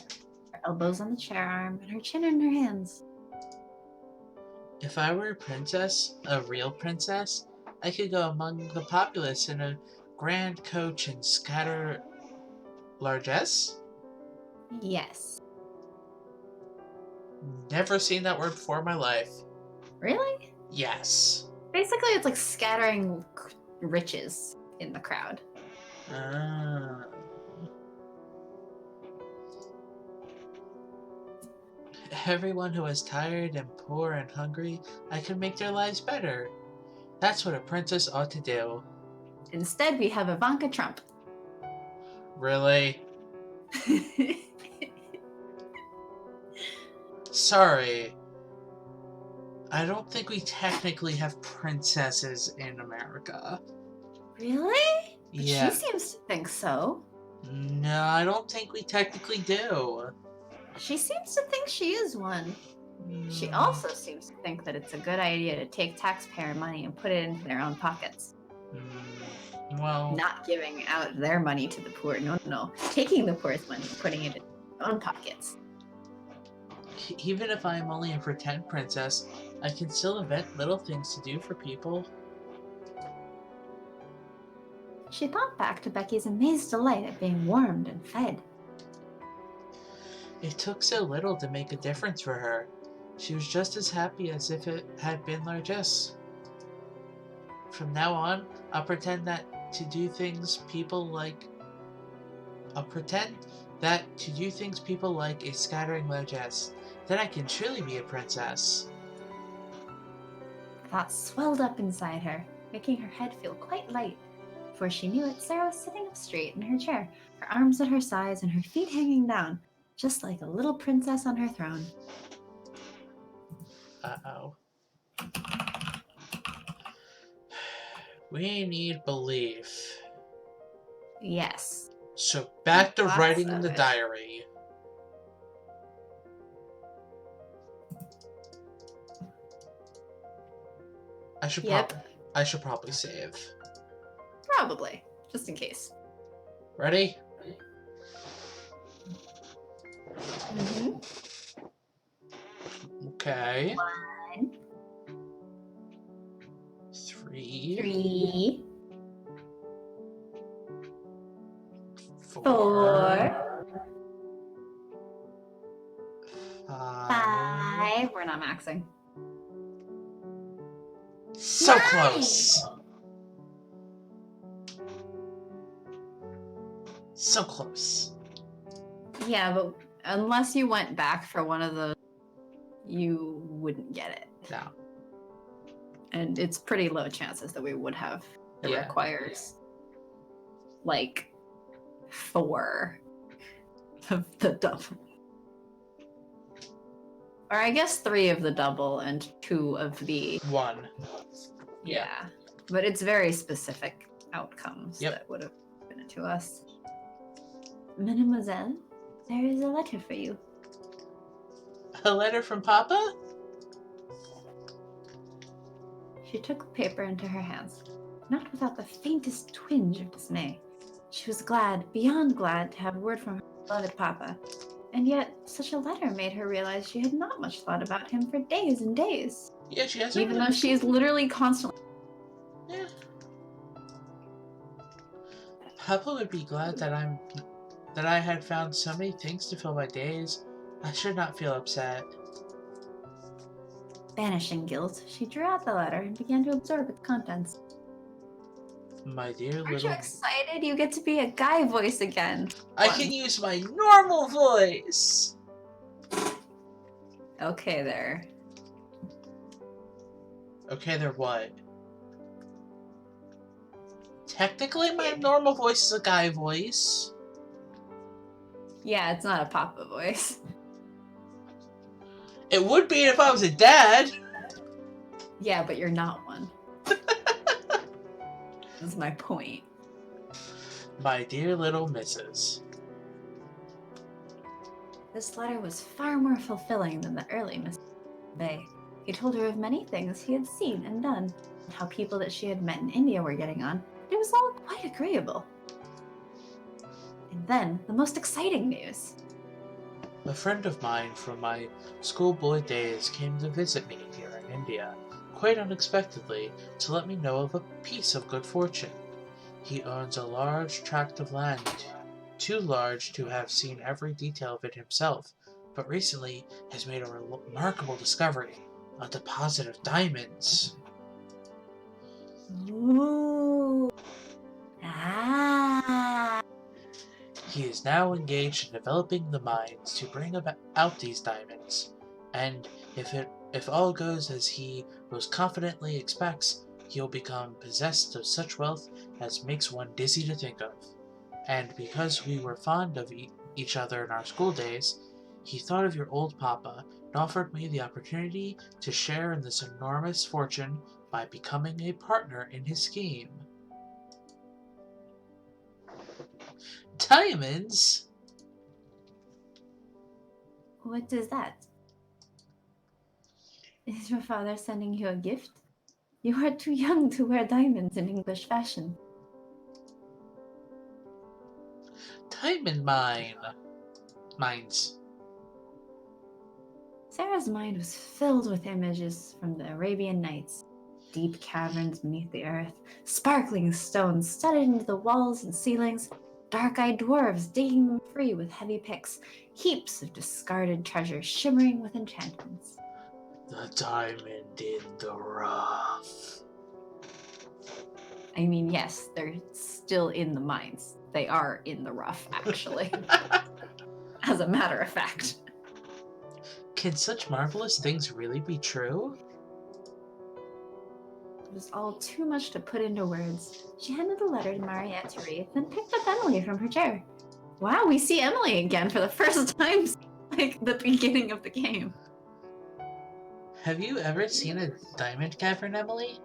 elbows on the chair arm, and her chin in her hands. If I were a princess, a real princess, I could go among the populace in a grand coach and scatter largesse? Yes. Never seen that word before in my life. Really? Yes. Basically, it's like scattering riches in the crowd. Everyone who is tired and poor and hungry, I can make their lives better. That's what a princess ought to do. Instead, we have Ivanka Trump. Really? Sorry. I don't think we technically have princesses in America. Really? But Yeah. she seems to think so. No, I don't think we technically do. She seems to think she is one. She also seems to think that it's a good idea to take taxpayer money and put it into their own pockets. Well, Not giving out their money to the poor. No. Taking the poor's money and putting it in their own pockets. even if I'm only a pretend princess, I can still invent little things to do for people. She thought back to Becky's amazed delight at being warmed and fed. It took so little to make a difference for her. She was just as happy as if it had been largesse. From now on, I'll pretend that to do things people like is scattering largesse. Then I can truly be a princess. Thoughts swelled up inside her, making her head feel quite light. Before she knew it, Sarah was sitting up straight in her chair, her arms at her sides and her feet hanging down, just like a little princess on her throne. Uh-oh. We need belief. Yes. So back to Lots writing in of the it. diary. I should probably save. Probably, just in case. Ready? Mm-hmm. Okay. 1, 3, 3, 4, 4, 5. 5. We're not maxing. So 9. close. So close. Yeah, but unless you went back for one of those, you wouldn't get it. No. And it's pretty low chances that we would have. It Yeah. requires like 4 of the double. Or I guess 3 of the double and 2 of the 1. Yeah. But it's very specific outcomes Yep. that would have been it to us. Mademoiselle, there is a letter for you. A letter from Papa? She took the paper into her hands, not without the faintest twinge of dismay. She was glad, beyond glad, to have word from her beloved Papa, and yet such a letter made her realize she had not much thought about him for days and days. Yeah, she hasn't. Even though she is literally constantly. Yeah. Papa would be glad that I had found so many things to fill my days. I should not feel upset. Banishing guilt, she drew out the letter and began to absorb its contents. My dear Aren't you little... excited? You get to be a guy voice again. I can use my normal voice! Okay, there. Okay, there what? Technically, my normal voice is a guy voice. Yeah, it's not a Papa voice. It would be if I was a dad. Yeah, but you're not one. That's my point. My dear little missus. This letter was far more fulfilling than the early Miss Bay. He told her of many things he had seen and done, and how people that she had met in India were getting on. It was all quite agreeable. And then, the most exciting news. A friend of mine from my schoolboy days came to visit me here in India, quite unexpectedly, to let me know of a piece of good fortune. He owns a large tract of land, too large to have seen every detail of it himself, but recently has made a remarkable discovery, a deposit of diamonds. Ooh. Ah. He is now engaged in developing the mines to bring out these diamonds, and if all goes as he most confidently expects, he'll become possessed of such wealth as makes one dizzy to think of. And because we were fond of each other in our school days, he thought of your old papa and offered me the opportunity to share in this enormous fortune by becoming a partner in his scheme. Diamonds? What is that? Is your father sending you a gift? You are too young to wear diamonds in English fashion. Diamond mines. Sarah's mind was filled with images from the Arabian Nights. Deep caverns beneath the earth, sparkling stones studded into the walls and ceilings, dark-eyed dwarves digging them free with heavy picks, heaps of discarded treasure shimmering with enchantments. The diamond in the rough. I mean, yes, they're still in the mines. They are in the rough, actually. As a matter of fact. Can such marvelous things really be true? It was all too much to put into words. She handed the letter to Mariette to read, then picked up Emily from her chair. Wow, we see Emily again for the first time since, like, the beginning of the game. Have you ever seen a diamond cavern, Emily?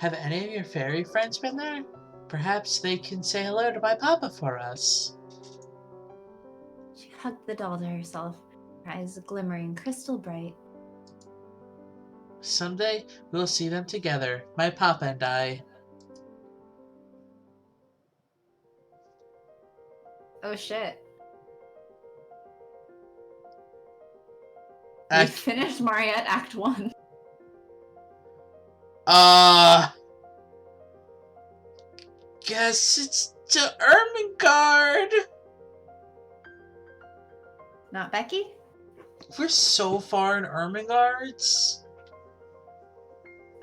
Have any of your fairy friends been there? Perhaps they can say hello to my papa for us. She hugged the doll to herself, her eyes glimmering crystal bright. Someday we'll see them together, my papa and I. Oh shit. We Act- finished Mariette Act 1. Guess it's to Ermengarde. Not Becky? We're so far in Ermengarde's.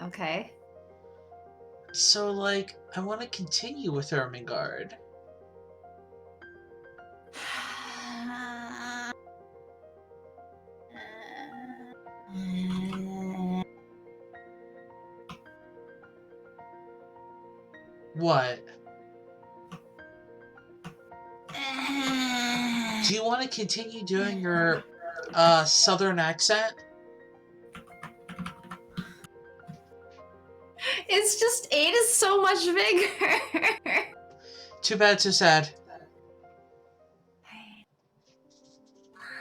Okay. So, like, I want to continue with Ermengarde. What? Do you want to continue doing your southern accent? It's just 8 is so much bigger. Too bad, so sad.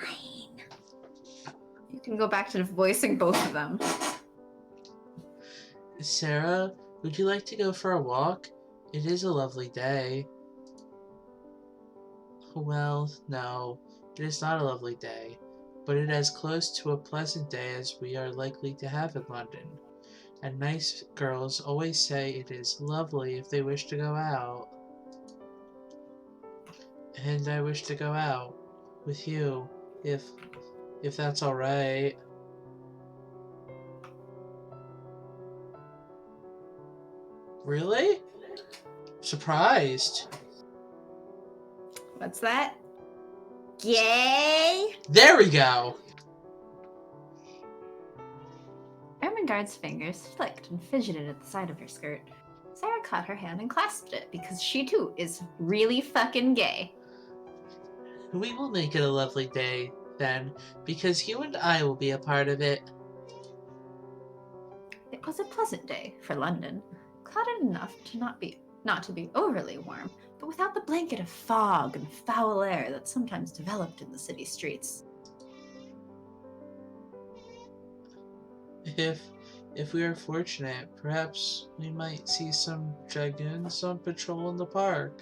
Fine. You can go back to voicing both of them. Sarah, would you like to go for a walk? It is a lovely day. Well, no, it is not a lovely day, but it is as close to a pleasant day as we are likely to have in London. And nice girls always say it is lovely if they wish to go out. And I wish to go out with you, if that's all right. Really? Surprised. What's that? Yay! There we go! Ermengarde's fingers flicked and fidgeted at the side of her skirt. Sarah caught her hand and clasped it because she too is really fucking gay. We will make it a lovely day, then, because you and I will be a part of it. It was a pleasant day for London, clouded enough to not to be overly warm, but without the blanket of fog and foul air that sometimes developed in the city streets. If we are fortunate, perhaps we might see some dragoons on patrol in the park.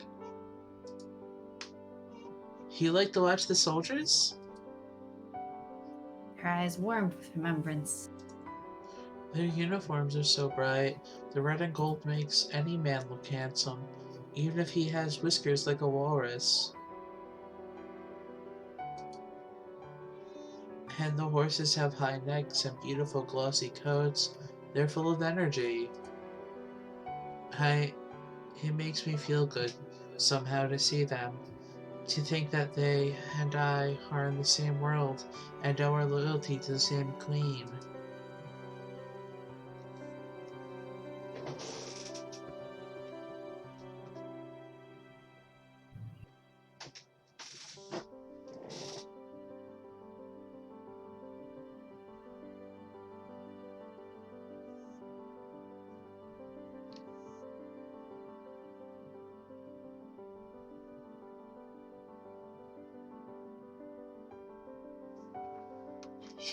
You like to watch the soldiers? Her eyes warmed with remembrance. Their uniforms are so bright. The red and gold makes any man look handsome, even if he has whiskers like a walrus. And the horses have high necks and beautiful glossy coats. They're full of energy. It makes me feel good somehow to see them. To think that they and I are in the same world and owe our loyalty to the same queen.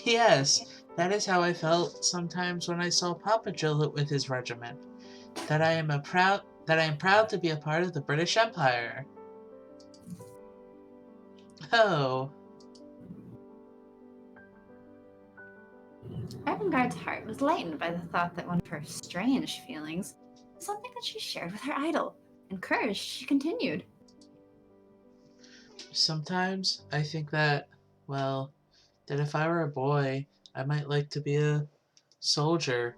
Yes, that is how I felt sometimes when I saw Papa Joe with his regiment. That I am proud to be a part of the British Empire. Oh. Ermengarde's heart was lightened by the thought that one of her strange feelings was something that she shared with her idol. Encouraged, she continued. Sometimes I think that, well, that if I were a boy, I might like to be a soldier.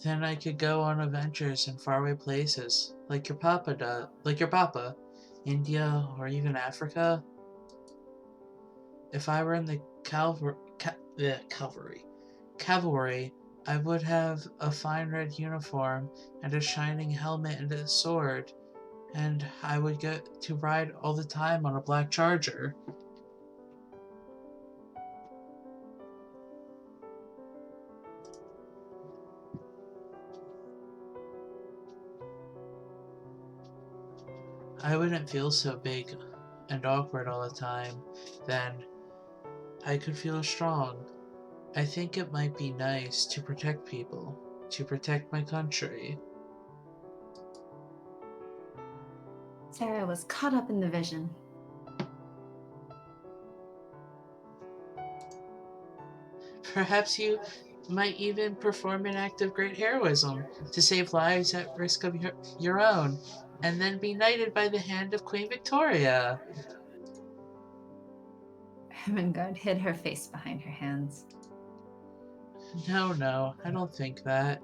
Then I could go on adventures in faraway places, like your papa does, like your papa, India or even Africa. If I were in the cavalry, I would have a fine red uniform and a shining helmet and a sword, and I would get to ride all the time on a black charger. I wouldn't feel so big and awkward all the time. Then I could feel strong. I think it might be nice to protect people, to protect my country. Sarah was caught up in the vision. Perhaps you might even perform an act of great heroism to save lives at risk of your own, and then be knighted by the hand of Queen Victoria. Ermengarde hid her face behind her hands. No, I don't think that.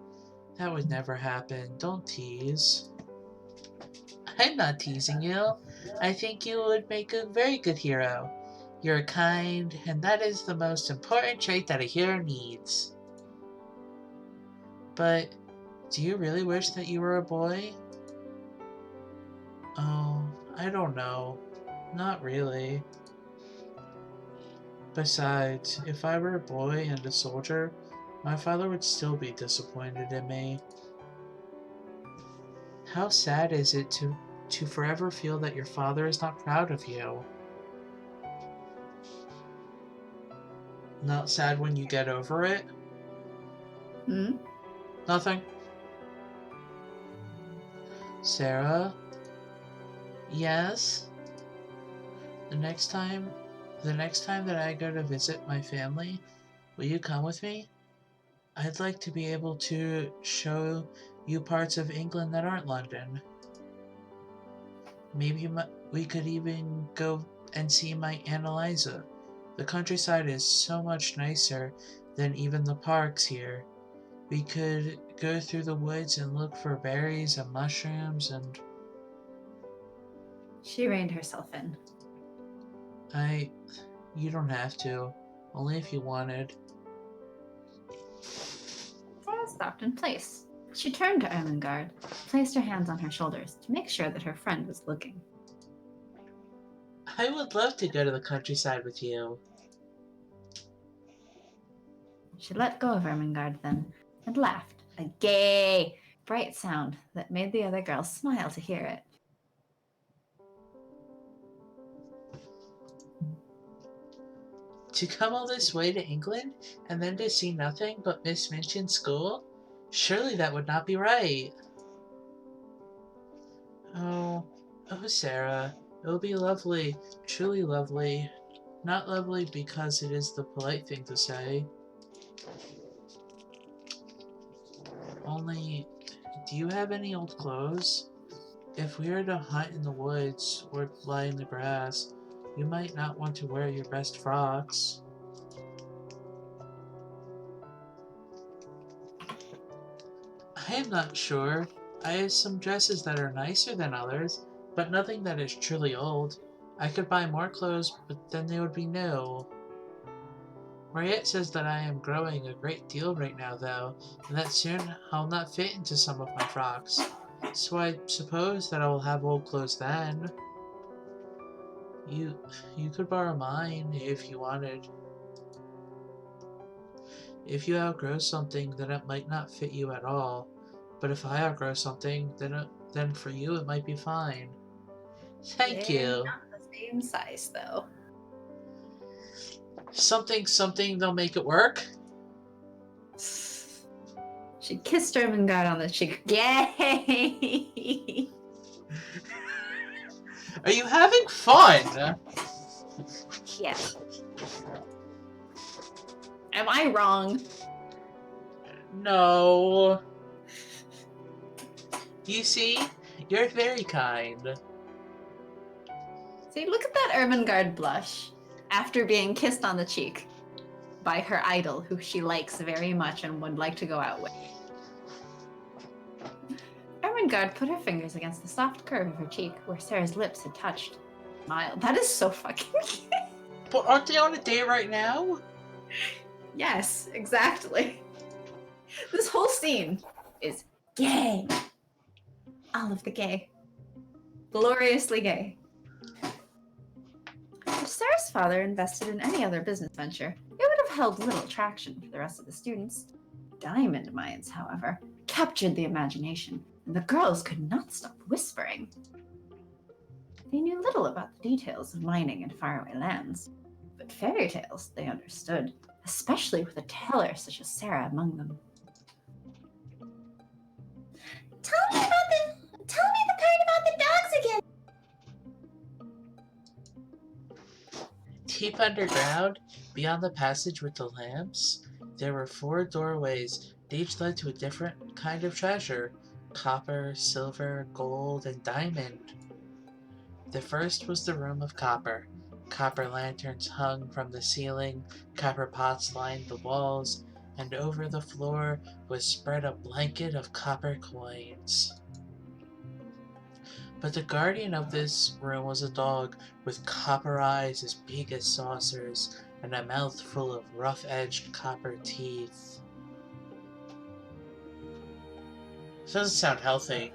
That would never happen. Don't tease. I'm not teasing you. I think you would make a very good hero. You're kind, and that is the most important trait that a hero needs. But do you really wish that you were a boy? Oh, I don't know. Not really. Besides, if I were a boy and a soldier, my father would still be disappointed in me. How sad is it to forever feel that your father is not proud of you? Not sad when you get over it? Hmm? Nothing? Sarah? Yes? The next time that I go to visit my family, will you come with me? I'd like to be able to show you parts of England that aren't London. Maybe we could even go and see my Aunt Eliza. The countryside is so much nicer than even the parks here. We could go through the woods and look for berries and mushrooms and... She reined herself in. You don't have to. Only if you wanted. Sarah stopped in place. She turned to Ermengarde, placed her hands on her shoulders to make sure that her friend was looking. I would love to go to the countryside with you. She let go of Ermengarde then and laughed, a gay, bright sound that made the other girls smile to hear it. To come all this way to England and then to see nothing but Miss Minchin's school? Surely that would not be right. Oh, Sarah, it will be lovely, truly lovely. Not lovely because it is the polite thing to say. Only, do you have any old clothes? If we were to hunt in the woods or lie in the grass, you might not want to wear your best frocks. I am not sure. I have some dresses that are nicer than others, but nothing that is truly old. I could buy more clothes, but then they would be new. Mariette says that I am growing a great deal right now, though, and that soon I'll not fit into some of my frocks. So I suppose that I will have old clothes then. You could borrow mine if you wanted. If you outgrow something, then it might not fit you at all. But if I outgrow something, then for you it might be fine. Thank They're you. not the same size, though. Something, they'll make it work? She kissed Ermengarde on the cheek. Yay! Are you having fun? Yeah. Am I wrong? No. You see, you're very kind. See, look at that Ermengarde blush after being kissed on the cheek by her idol, who she likes very much and would like to go out with. Ermengarde put her fingers against the soft curve of her cheek where Sarah's lips had touched. Smiled. That is so fucking cute. But aren't they on a date right now? Yes, exactly. This whole scene is gay. All of the gay. Gloriously gay. If Sarah's father invested in any other business venture, it would have held little attraction for the rest of the students. Diamond mines, however, captured the imagination, and the girls could not stop whispering. They knew little about the details of mining in faraway lands, but fairy tales they understood, especially with a teller such as Sarah among them. Tell me the part about the dogs again. Deep underground, beyond the passage with the lamps, there were 4 doorways, and each led to a different kind of treasure: copper, silver, gold, and diamond. The first was the room of copper. Copper lanterns hung from the ceiling, copper pots lined the walls, and over the floor was spread a blanket of copper coins. But the guardian of this room was a dog with copper eyes as big as saucers and a mouth full of rough-edged copper teeth. This doesn't sound healthy.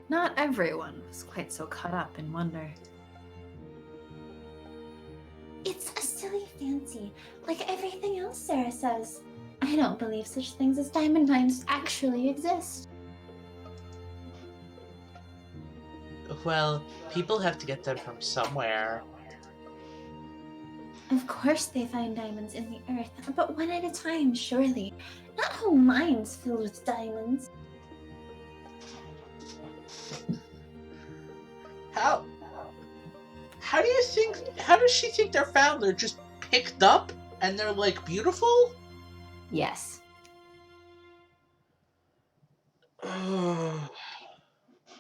Not everyone was quite so caught up in wonder. It's a silly fancy, like everything else Sarah says. I don't believe such things as diamond mines actually exist. Well, people have to get them from somewhere. Of course they find diamonds in the earth, but one at a time, surely. Not whole mines filled with diamonds. How does she think they're found? They're just picked up and they're like beautiful? Yes.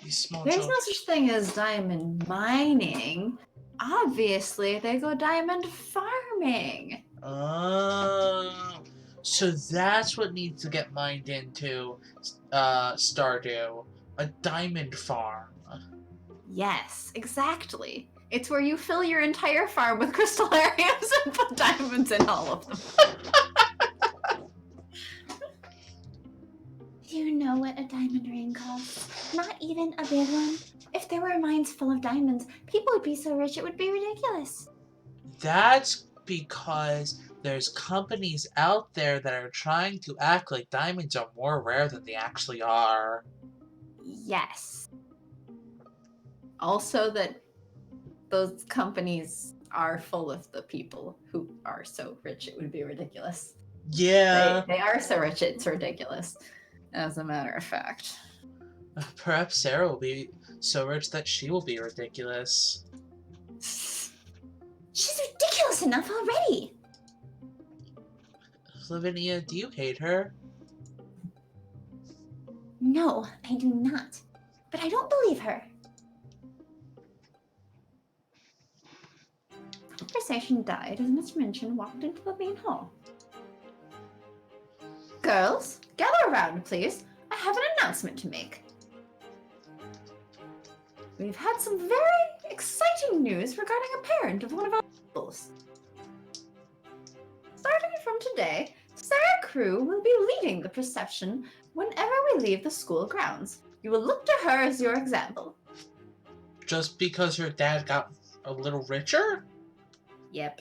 These small There's children. no such thing as diamond mining. Obviously, they go diamond farming. So that's what needs to get mined into Stardew. A diamond farm. Yes, exactly. It's where you fill your entire farm with crystallariums and put diamonds in all of them. Do you know what a diamond ring costs? Not even a big one. If there were mines full of diamonds, people would be so rich it would be ridiculous. That's because there's companies out there that are trying to act like diamonds are more rare than they actually are. Yes. Also that those companies are full of the people who are so rich it would be ridiculous. Yeah. They are so rich it's ridiculous, as a matter of fact. Perhaps Sarah will be so rich that she will be ridiculous. She's ridiculous enough already. Lavinia, do you hate her? No, I do not. But I don't believe her. Conversation died as Mr. Minchin walked into the main hall. Girls, gather around, please. I have an announcement to make. We've had some very exciting news regarding a parent of one of our pupils. Starting from today, Sarah Crew will be leading the procession whenever we leave the school grounds. You will look to her as your example. Just because her dad got a little richer? Yep.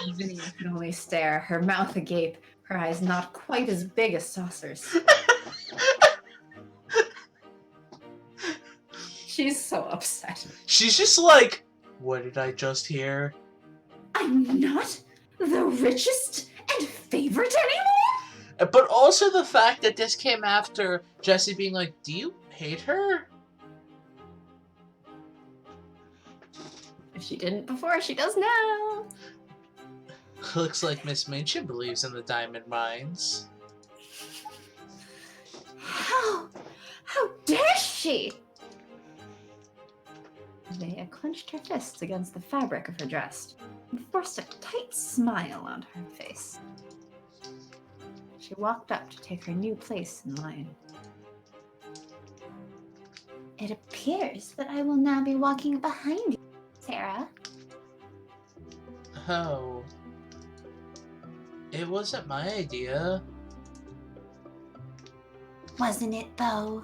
Lavinia could only stare, her mouth agape, her eyes not quite as big as saucers. She's so upset. She's just like, what did I just hear? I'm not the richest and favorite anymore? But also the fact that this came after Jessie being like, do you hate her? If she didn't before, she does now. Looks like Miss Minchin believes in the diamond mines. How dare she? Vea clenched her fists against the fabric of her dress and forced a tight smile onto her face. She walked up to take her new place in line. It appears that I will now be walking behind you, Sarah. Oh. It wasn't my idea. Wasn't it, though?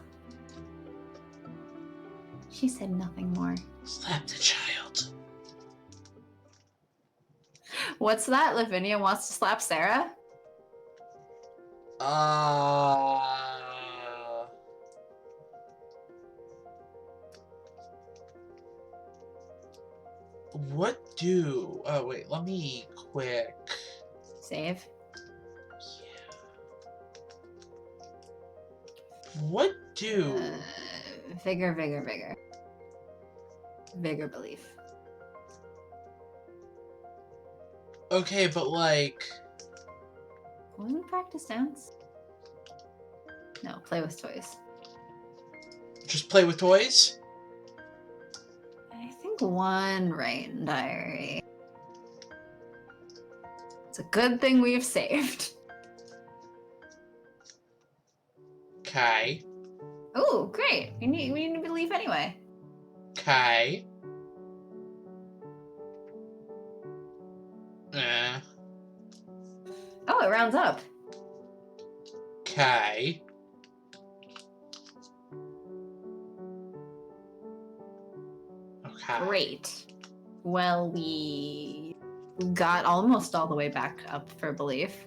She said nothing more. Slap the child. What's that? Lavinia wants to slap Sarah? What do... Oh, wait, let me quick... Save. Yeah. What do... Vigor. Vigor belief. Okay, but like... Wasn't practice dance? No, play with toys. Just play with toys? I think one rain diary. It's a good thing we've saved. Okay. Oh, great. We need to believe anyway. Okay. Oh, it rounds up. Okay. Okay. Great. Well, we got almost all the way back up for belief.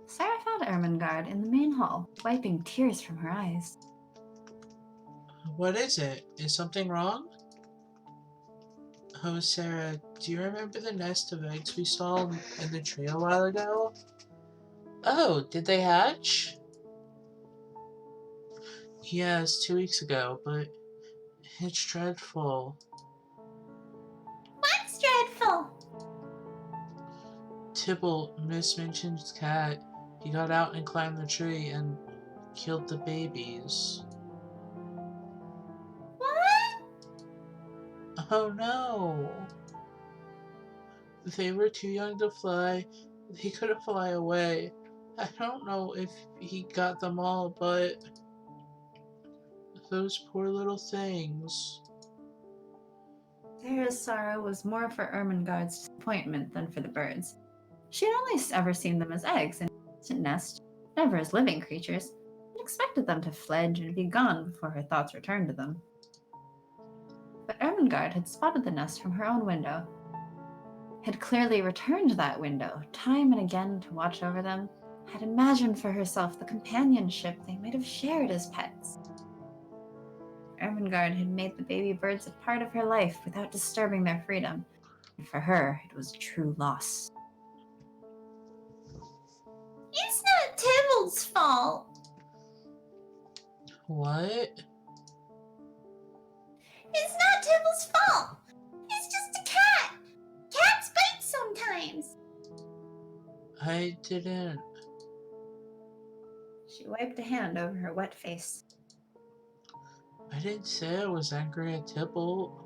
Sarah found Ermengarde in the main hall, wiping tears from her eyes. What is it? Is something wrong? Oh, Sarah, do you remember the nest of eggs we saw in the tree a while ago? Oh, did they hatch? Yes, 2 weeks ago, but it's dreadful. What's dreadful? Tybalt, Miss Minchin's cat, he got out and climbed the tree and killed the babies. What? Oh no! They were too young to fly. He couldn't fly away. I don't know if he got them all, but those poor little things. Sarah's sorrow was more for Ermengarde's disappointment than for the birds. She had only ever seen them as eggs in a distant nest, never as living creatures, and expected them to fledge and be gone before her thoughts returned to them. But Ermengarde had spotted the nest from her own window, had clearly returned to that window time and again to watch over them, had imagined for herself the companionship they might have shared as pets. Ermengarde had made the baby birds a part of her life without disturbing their freedom, and for her it was true loss. It's not Tybalt's fault. What? It's not Tybalt's fault. It's just a cat. Cats bite sometimes. I didn't. She wiped a hand over her wet face. I didn't say I was angry at Tybalt.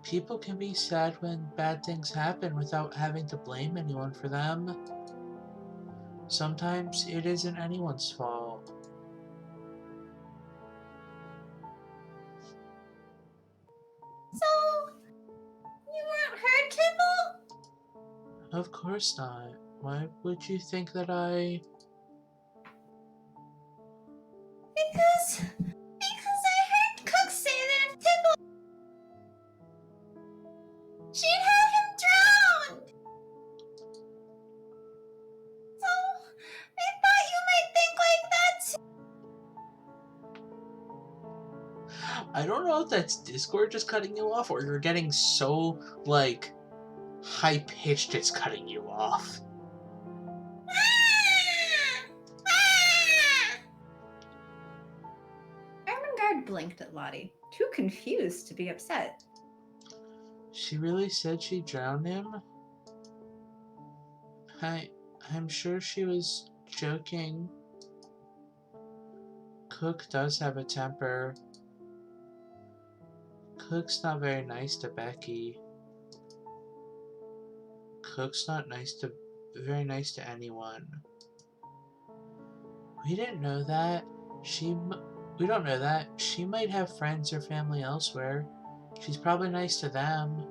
People can be sad when bad things happen without having to blame anyone for them. Sometimes it isn't anyone's fault. So, you weren't hurt, Tybalt? Of course not. Why would you think that I... Because I heard Cook say that if Tybalt, she'd have him drowned. So, I thought you might think like that too. I don't know if that's Discord just cutting you off or you're getting so, like, high-pitched it's cutting you off. Ah! Ah! Ermengarde blinked at Lottie, too confused to be upset. She really said she drowned him? I'm sure she was joking. Cook does have a temper. Cook's not very nice to Becky. Cook's not very nice to anyone. We didn't know that. We don't know that. She might have friends or family elsewhere. She's probably nice to them.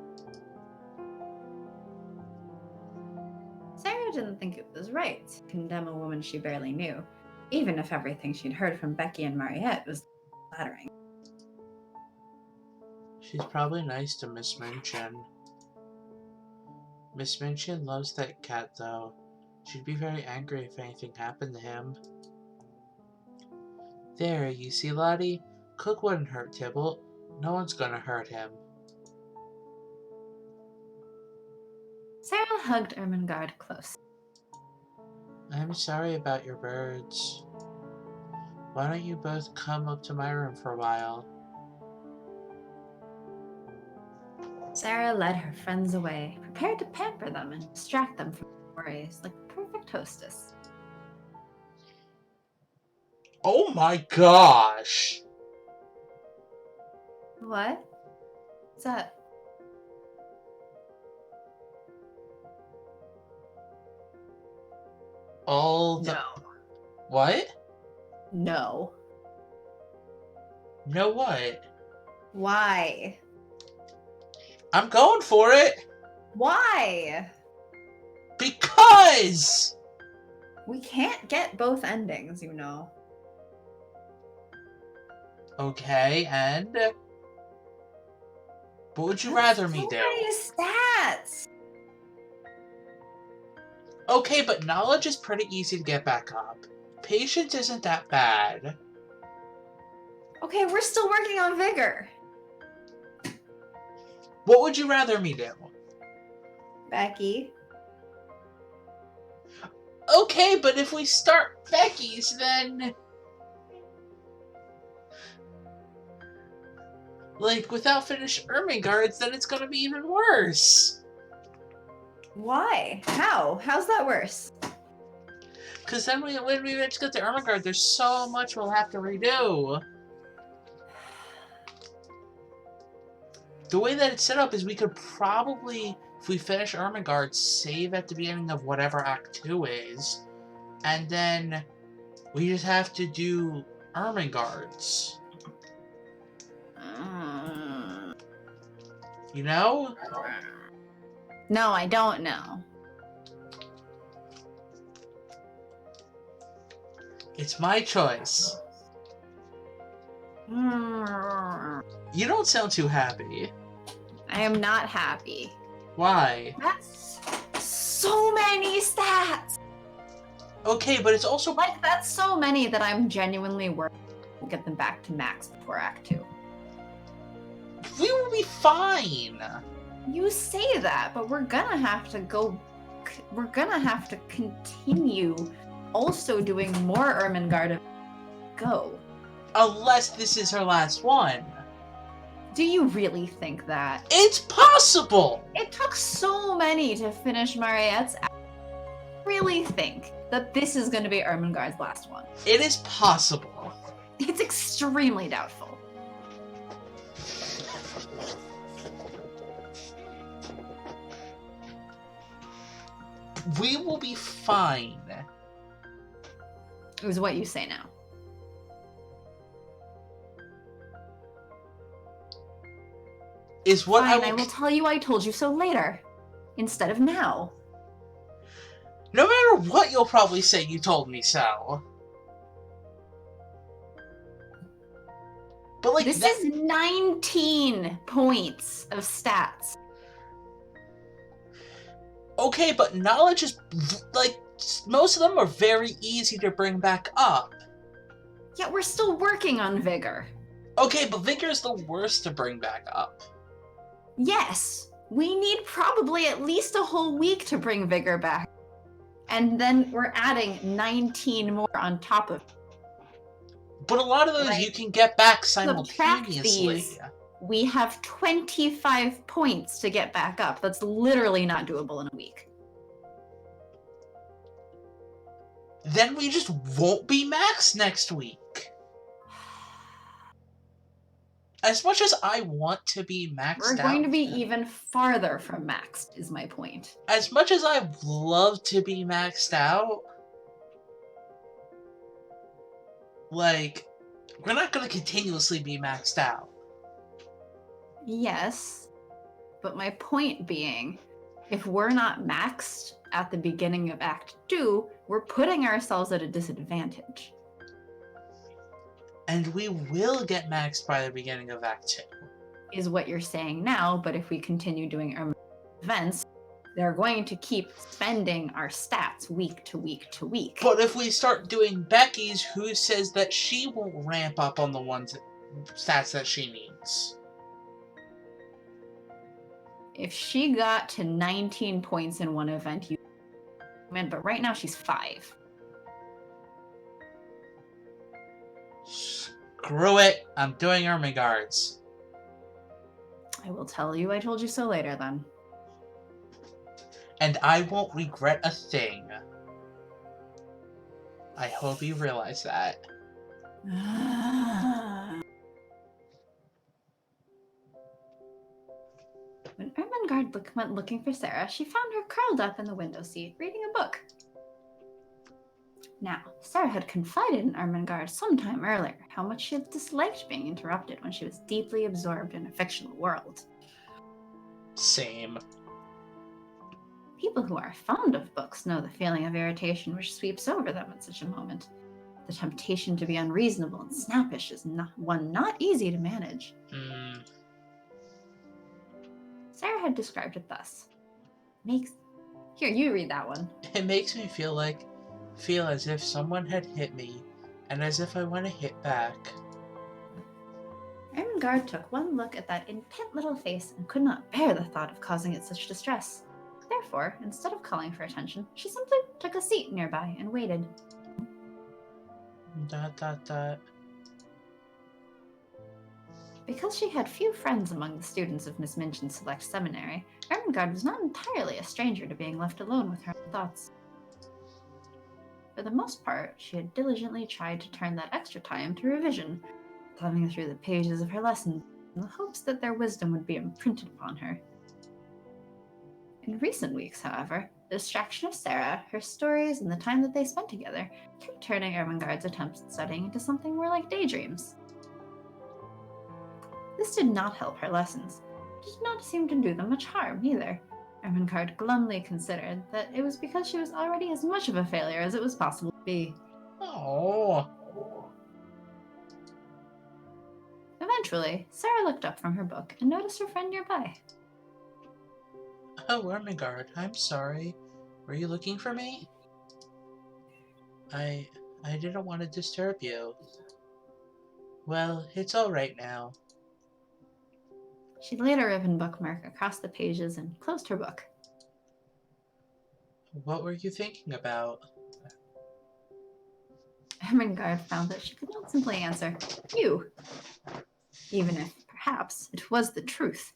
Sarah didn't think it was right to condemn a woman she barely knew, even if everything she'd heard from Becky and Mariette was flattering. She's probably nice to Miss Minchin. Miss Minchin loves that cat, though. She'd be very angry if anything happened to him. There, you see, Lottie? Cook wouldn't hurt Tybalt. No one's gonna hurt him. Sarah hugged Ermengarde close. I'm sorry about your birds. Why don't you both come up to my room for a while? Sarah led her friends away, prepared to pamper them and distract them from worries like the perfect hostess. Oh my gosh! What? What's that? All the... No. What? No. No what? Why? I'm going for it! Why? Because! We can't get both endings, you know. Okay, and... What would you rather me do? So many stats! Okay, but knowledge is pretty easy to get back up. Patience isn't that bad. Okay, we're still working on vigor. What would you rather me do? Becky. Okay, but if we start Becky's, then... Like, without finished Ermengarde's, then it's gonna be even worse. Why? How? How's that worse? Because then when we eventually get to Ermengarde, there's so much we'll have to redo. The way that it's set up is we could probably, if we finish Ermengarde, save at the beginning of whatever Act 2 is. And then we just have to do Ermengarde's. You know? No, I don't know. It's my choice. You don't sound too happy. I am not happy. Why? That's so many stats! Okay, but it's also... Like, that's so many that I'm genuinely worried to get them back to max before Act 2. We will be fine! You say that, but we're gonna have to continue also doing more Ermengarde. Go. Unless this is her last one. Do you really think that? It's possible! It took so many to finish Mariette's act. I really think that this is going to be Ermengarde's last one. It is possible. It's extremely doubtful. We will be fine. It was what you say now. Is what Fine, I will tell you I told you so later, instead of now. No matter what, you'll probably say you told me so. But like this is 19 points of stats. Okay, but knowledge is like most of them are very easy to bring back up. Yet we're still working on vigor. Okay, but vigor is the worst to bring back up. Yes, we need probably at least a whole week to bring vigor back. And then we're adding 19 more on top of it. But a lot of those Right. you can get back Subtract simultaneously. these. We have 25 points to get back up. That's literally not doable in a week. Then we just won't be maxed next week. As much as I want to be maxed We're out, going to be even farther from maxed, is my point. as much as I love to be maxed out, like, we're not going to continuously be maxed out. Yes, but my point being, if we're not maxed at the beginning of Act 2, we're putting ourselves at a disadvantage. And we will get maxed by the beginning of Act 2. Is what you're saying now, but if we continue doing our events, they're going to keep spending our stats week to week to week. But if we start doing Becky's, who says that she won't ramp up on the ones stats that she needs? If she got to 19 points in one event, you win, but right now she's 5. Screw it, I'm doing Ermengarde's. I will tell you I told you so later then. And I won't regret a thing. I hope you realize that. When Ermengarde went looking for Sarah, she found her curled up in the window seat, reading a book. Now, Sarah had confided in Ermengarde some time earlier how much she had disliked being interrupted when she was deeply absorbed in a fictional world. Same. People who are fond of books know the feeling of irritation which sweeps over them at such a moment. The temptation to be unreasonable and snappish is not easy to manage. Sarah had described it thus. Here, you read that one. It makes me feel as if someone had hit me, and as if I want to hit back. Ermengarde took one look at that intent little face and could not bear the thought of causing it such distress. Therefore, instead of calling for attention, she simply took a seat nearby and waited. ... Because she had few friends among the students of Miss Minchin's select seminary, Ermengarde was not entirely a stranger to being left alone with her own thoughts. For the most part, she had diligently tried to turn that extra time to revision, thumbing through the pages of her lessons in the hopes that their wisdom would be imprinted upon her. In recent weeks, however, the distraction of Sarah, her stories, and the time that they spent together kept turning Ermengarde's attempts at studying into something more like daydreams. This did not help her lessons. It did not seem to do them much harm, either. Ermengarde glumly considered that it was because she was already as much of a failure as it was possible to be. Oh. Eventually, Sarah looked up from her book and noticed her friend nearby. Oh, Ermengarde, I'm sorry. Were you looking for me? I didn't want to disturb you. Well, it's all right now. She laid a ribbon bookmark across the pages and closed her book. What were you thinking about? Ermengarde found that she could not simply answer, you, even if, perhaps, it was the truth.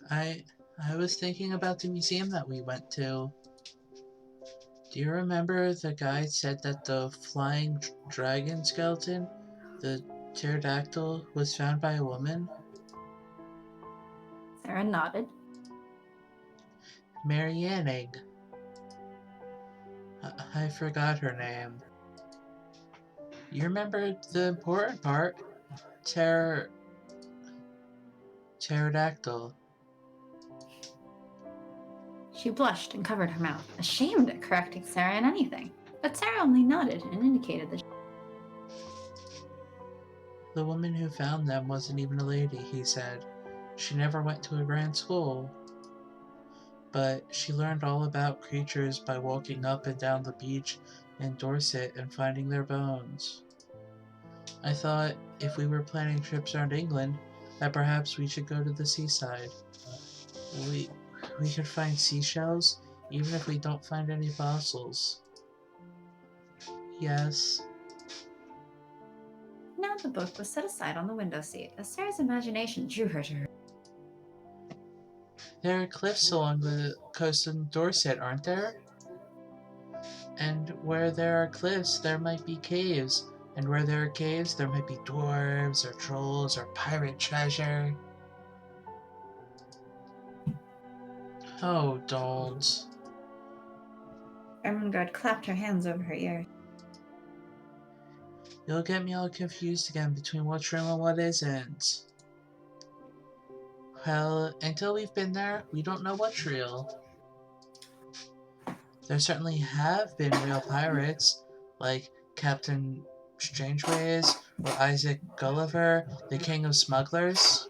I was thinking about the museum that we went to. Do you remember the guide said that the flying dragon skeleton, the pterodactyl, was found by a woman? Sarah nodded. Mary Anning. I forgot her name. You remember the important part? Pterodactyl. She blushed and covered her mouth, ashamed at correcting Sarah in anything. But Sarah only nodded and indicated that The woman who found them wasn't even a lady, he said. She never went to a grand school. But she learned all about creatures by walking up and down the beach in Dorset and finding their bones. I thought, if we were planning trips around England, that perhaps we should go to the seaside. We could find seashells even if we don't find any fossils. Yes. Now the book was set aside on the window seat as Sarah's imagination drew her to her. There are cliffs along the coast of Dorset, aren't there? And where there are cliffs, there might be caves. And where there are caves, there might be dwarves, or trolls, or pirate treasure. Oh, don't. Ermengarde clapped her hands over her ears. You'll get me all confused again between what's real and what isn't. Well, until we've been there, we don't know what's real. There certainly have been real pirates, like Captain Strangeways or Isaac Gulliver, the king of smugglers.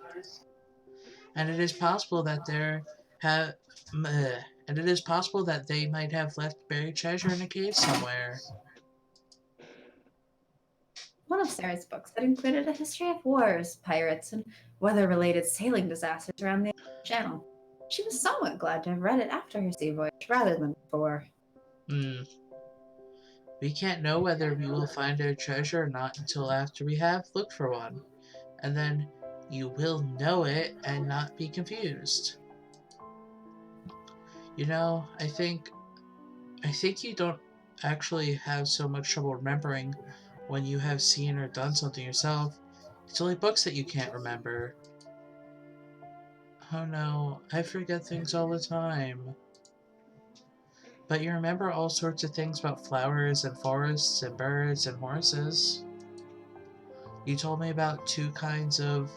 And it is possible that they might have left buried treasure in a cave somewhere. One of Sarah's books had included a history of wars, pirates, and weather-related sailing disasters around the Channel. She was somewhat glad to have read it after her sea voyage rather than before. We can't know whether we will find a treasure or not until after we have looked for one. And then you will know it and not be confused. You know, I think you don't actually have so much trouble remembering when you have seen or done something yourself. It's only books that you can't remember. Oh no, I forget things all the time. But you remember all sorts of things about flowers and forests and birds and horses. You told me about 2 kinds of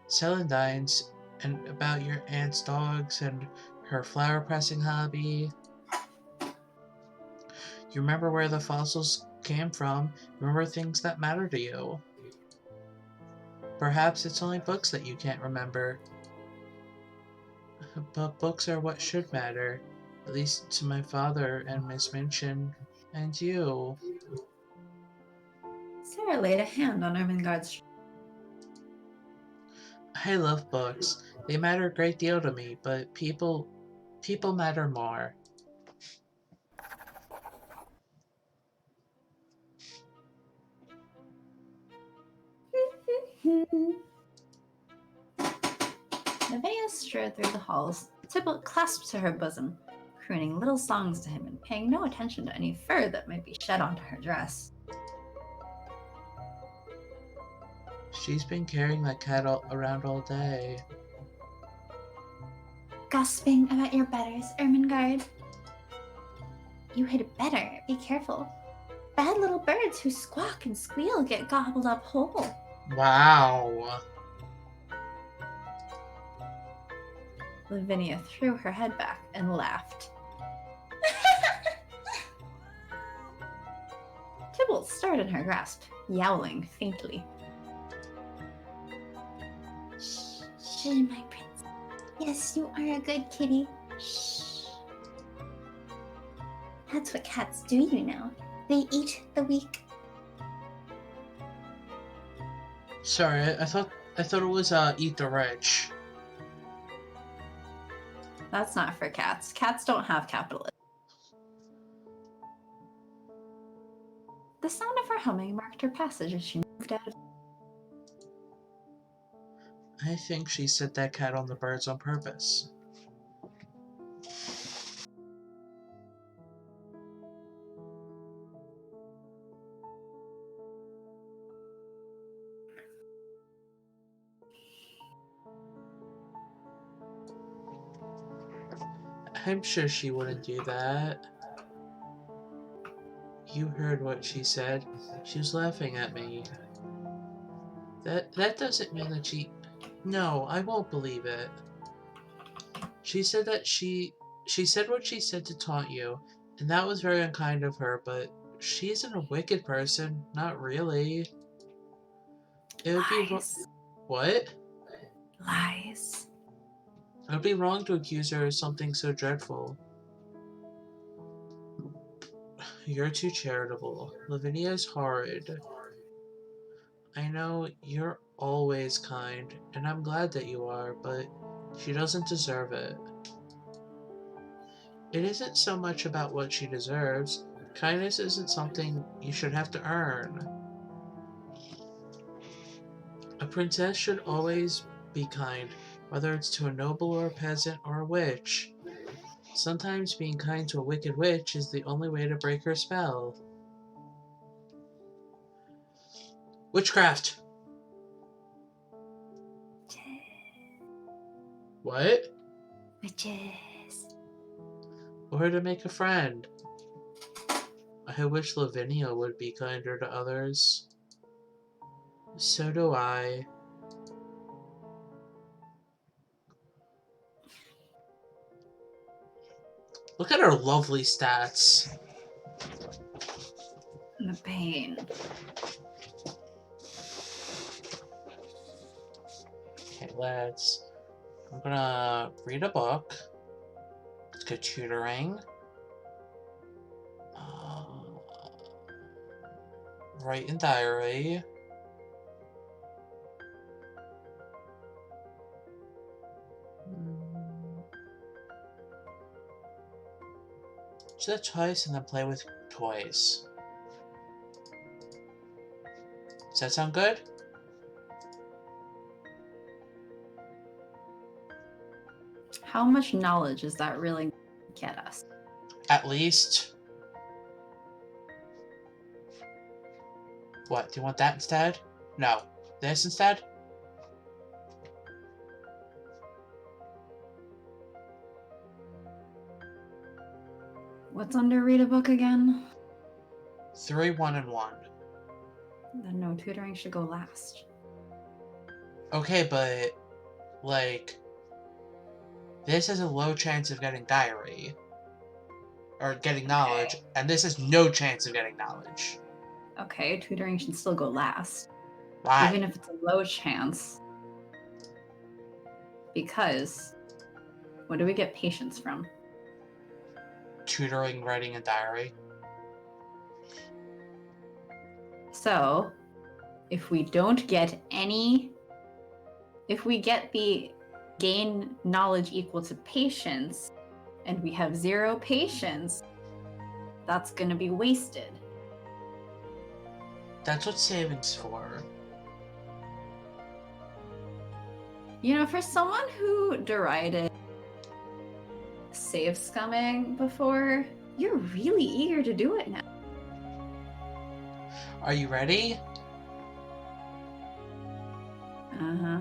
celandines, and about your aunt's dogs and her flower pressing hobby. You remember where the fossils came from. You remember things that matter to you. Perhaps it's only books that you can't remember. But books are what should matter, at least to my father and Miss Minchin and you. Sarah laid a hand on Ermengarde's shoulder. I love books. They matter a great deal to me, but people matter more. Lavinia strode through the halls, Tybalt clasped to her bosom, crooning little songs to him and paying no attention to any fur that might be shed onto her dress. She's been carrying that cat around all day. Gossiping about your betters, Ermengarde. You had better be careful. Bad little birds who squawk and squeal get gobbled up whole. Wow. Lavinia threw her head back and laughed. Tybalt stirred in her grasp, yowling faintly. Shh, my prince. Yes, you are a good kitty. Shh. That's what cats do, you know. They eat the weak. Sorry, I thought it was eat the rich. That's not for cats. Cats don't have capitalism. The sound of her humming marked her passage as she moved out of. I think she set that cat on the birds on purpose. I'm sure she wouldn't do that. You heard what she said. She was laughing at me. That doesn't mean that she... No, I won't believe it. She said that she said what she said to taunt you, and that was very unkind of her, but she isn't a wicked person. Not really. It would be... Lies. What? Lies. It would be wrong to accuse her of something so dreadful. You're too charitable. Lavinia's horrid. I know you're always kind, and I'm glad that you are, but She doesn't deserve it. It isn't so much about what she deserves. Kindness isn't something you should have to earn. A princess should always be kind, whether it's to a noble or a peasant or a witch. Sometimes being kind to a wicked witch is the only way to break her spell. Witchcraft! What? Witches. Or to make a friend. I wish Lavinia would be kinder to others. So do I. Look at her lovely stats. The pain. Okay, I'm gonna read a book. Let's go tutoring. Write in diary. Do that twice and then play with toys. Does that sound good? How much knowledge is that really get us? At least. What? Do you want that instead? No. This instead? What's under read a book again? 3, 1, and 1. Then no, tutoring should go last. Okay, but like this has a low chance of getting diary. Or getting knowledge, and this has no chance of getting knowledge. Okay, tutoring should still go last. Why? Even if it's a low chance. Because what do we get patience from? Tutoring, writing, and diary. So, if we don't get any, if we get the gain knowledge equal to patience, and we have 0 patience, that's gonna be wasted. That's what saving's for. You know, for someone who derided save scumming before, you're really eager to do it now. Are you ready? Uh-huh.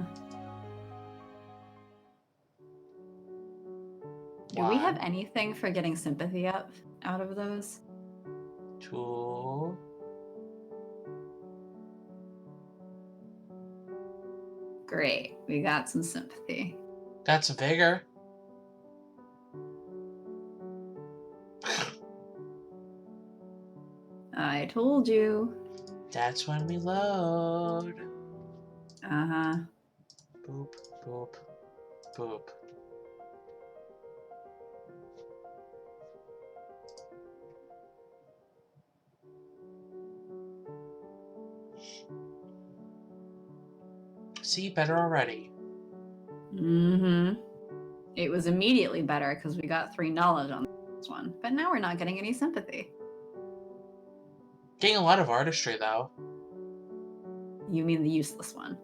Do we have anything for getting sympathy up out of those? 2. Great, we got some sympathy. Got some vigor. I told you. That's when we load. Uh-huh. Boop, boop, boop. See, better already. Mm-hmm. It was immediately better because we got 3 knowledge on this one, but now we're not getting any sympathy. Getting a lot of artistry, though. You mean the useless one?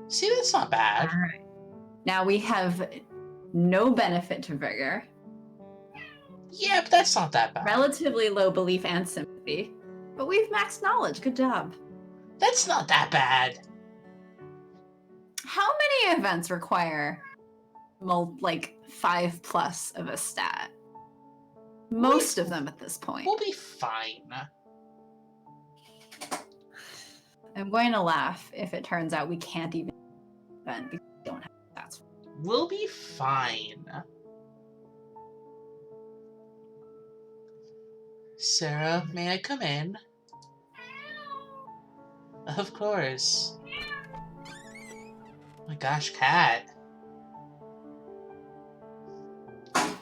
See, that's not bad. All right. Now we have no benefit to vigor. Yeah, but that's not that bad. Relatively low belief and sympathy. But we've maxed knowledge. Good job. That's not that bad. How many events require like 5+ of a stat? Most of them at this point. We'll be fine. I'm going to laugh if it turns out we can't even event because we don't have stats. We'll be fine. Sarah, may I come in? Of course. Oh my gosh, cat.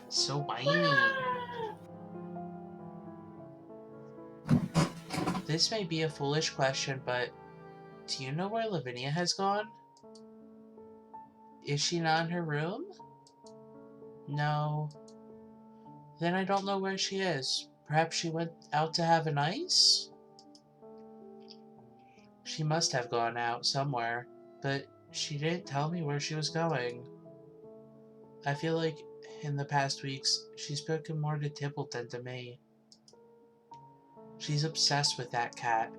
So whiny. This may be a foolish question, but Do you know where Lavinia has gone? Is she not in her room? No. Then I don't know where she is. Perhaps she went out to have an ice? She must have gone out somewhere, but she didn't tell me where she was going. I feel like in the past weeks, she's spoken more to Tybalt than to me. She's obsessed with that cat.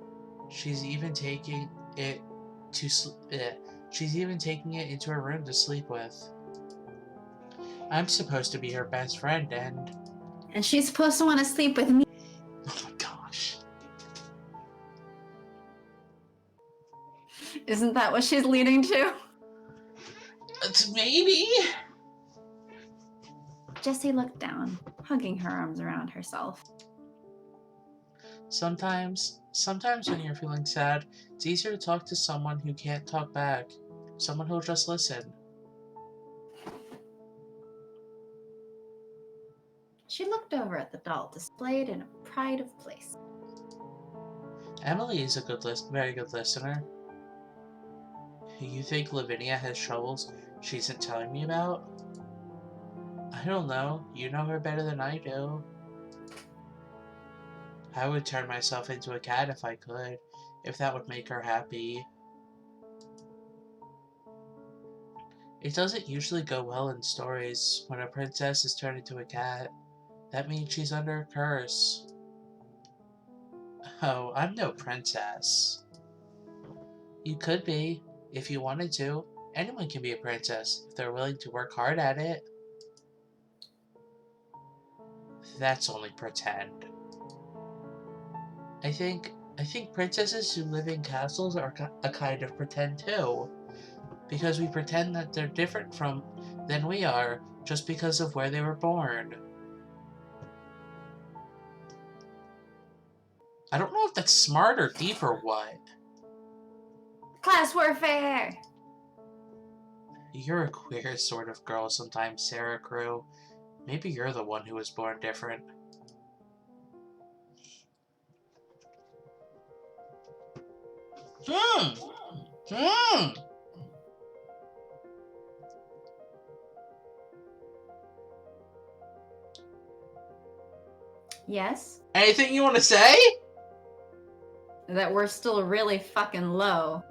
She's even taking it into her room to sleep with. I'm supposed to be her best friend, and she's supposed to want to sleep with me. oh my gosh. Isn't that what she's leading to? Maybe. Jessie looked down, hugging her arms around herself. Sometimes when you're feeling sad, it's easier to talk to someone who can't talk back. Someone who'll just listen. She looked over at the doll displayed in a pride of place. Emily is a very good listener. You think Lavinia has troubles she isn't telling me about? I don't know. You know her better than I do. I would turn myself into a cat if I could, if that would make her happy. It doesn't usually go well in stories when a princess is turned into a cat. That means she's under a curse. Oh, I'm no princess. You could be, if you wanted to. Anyone can be a princess, if they're willing to work hard at it. That's only pretend. I think princesses who live in castles are a kind of pretend too. Because we pretend that they're different than we are, just because of where they were born. I don't know if that's smart or deep or what. Class warfare! You're a queer sort of girl sometimes, Sarah Crew. Maybe you're the one who was born different. Yes? Anything you want to say? That we're still really fucking low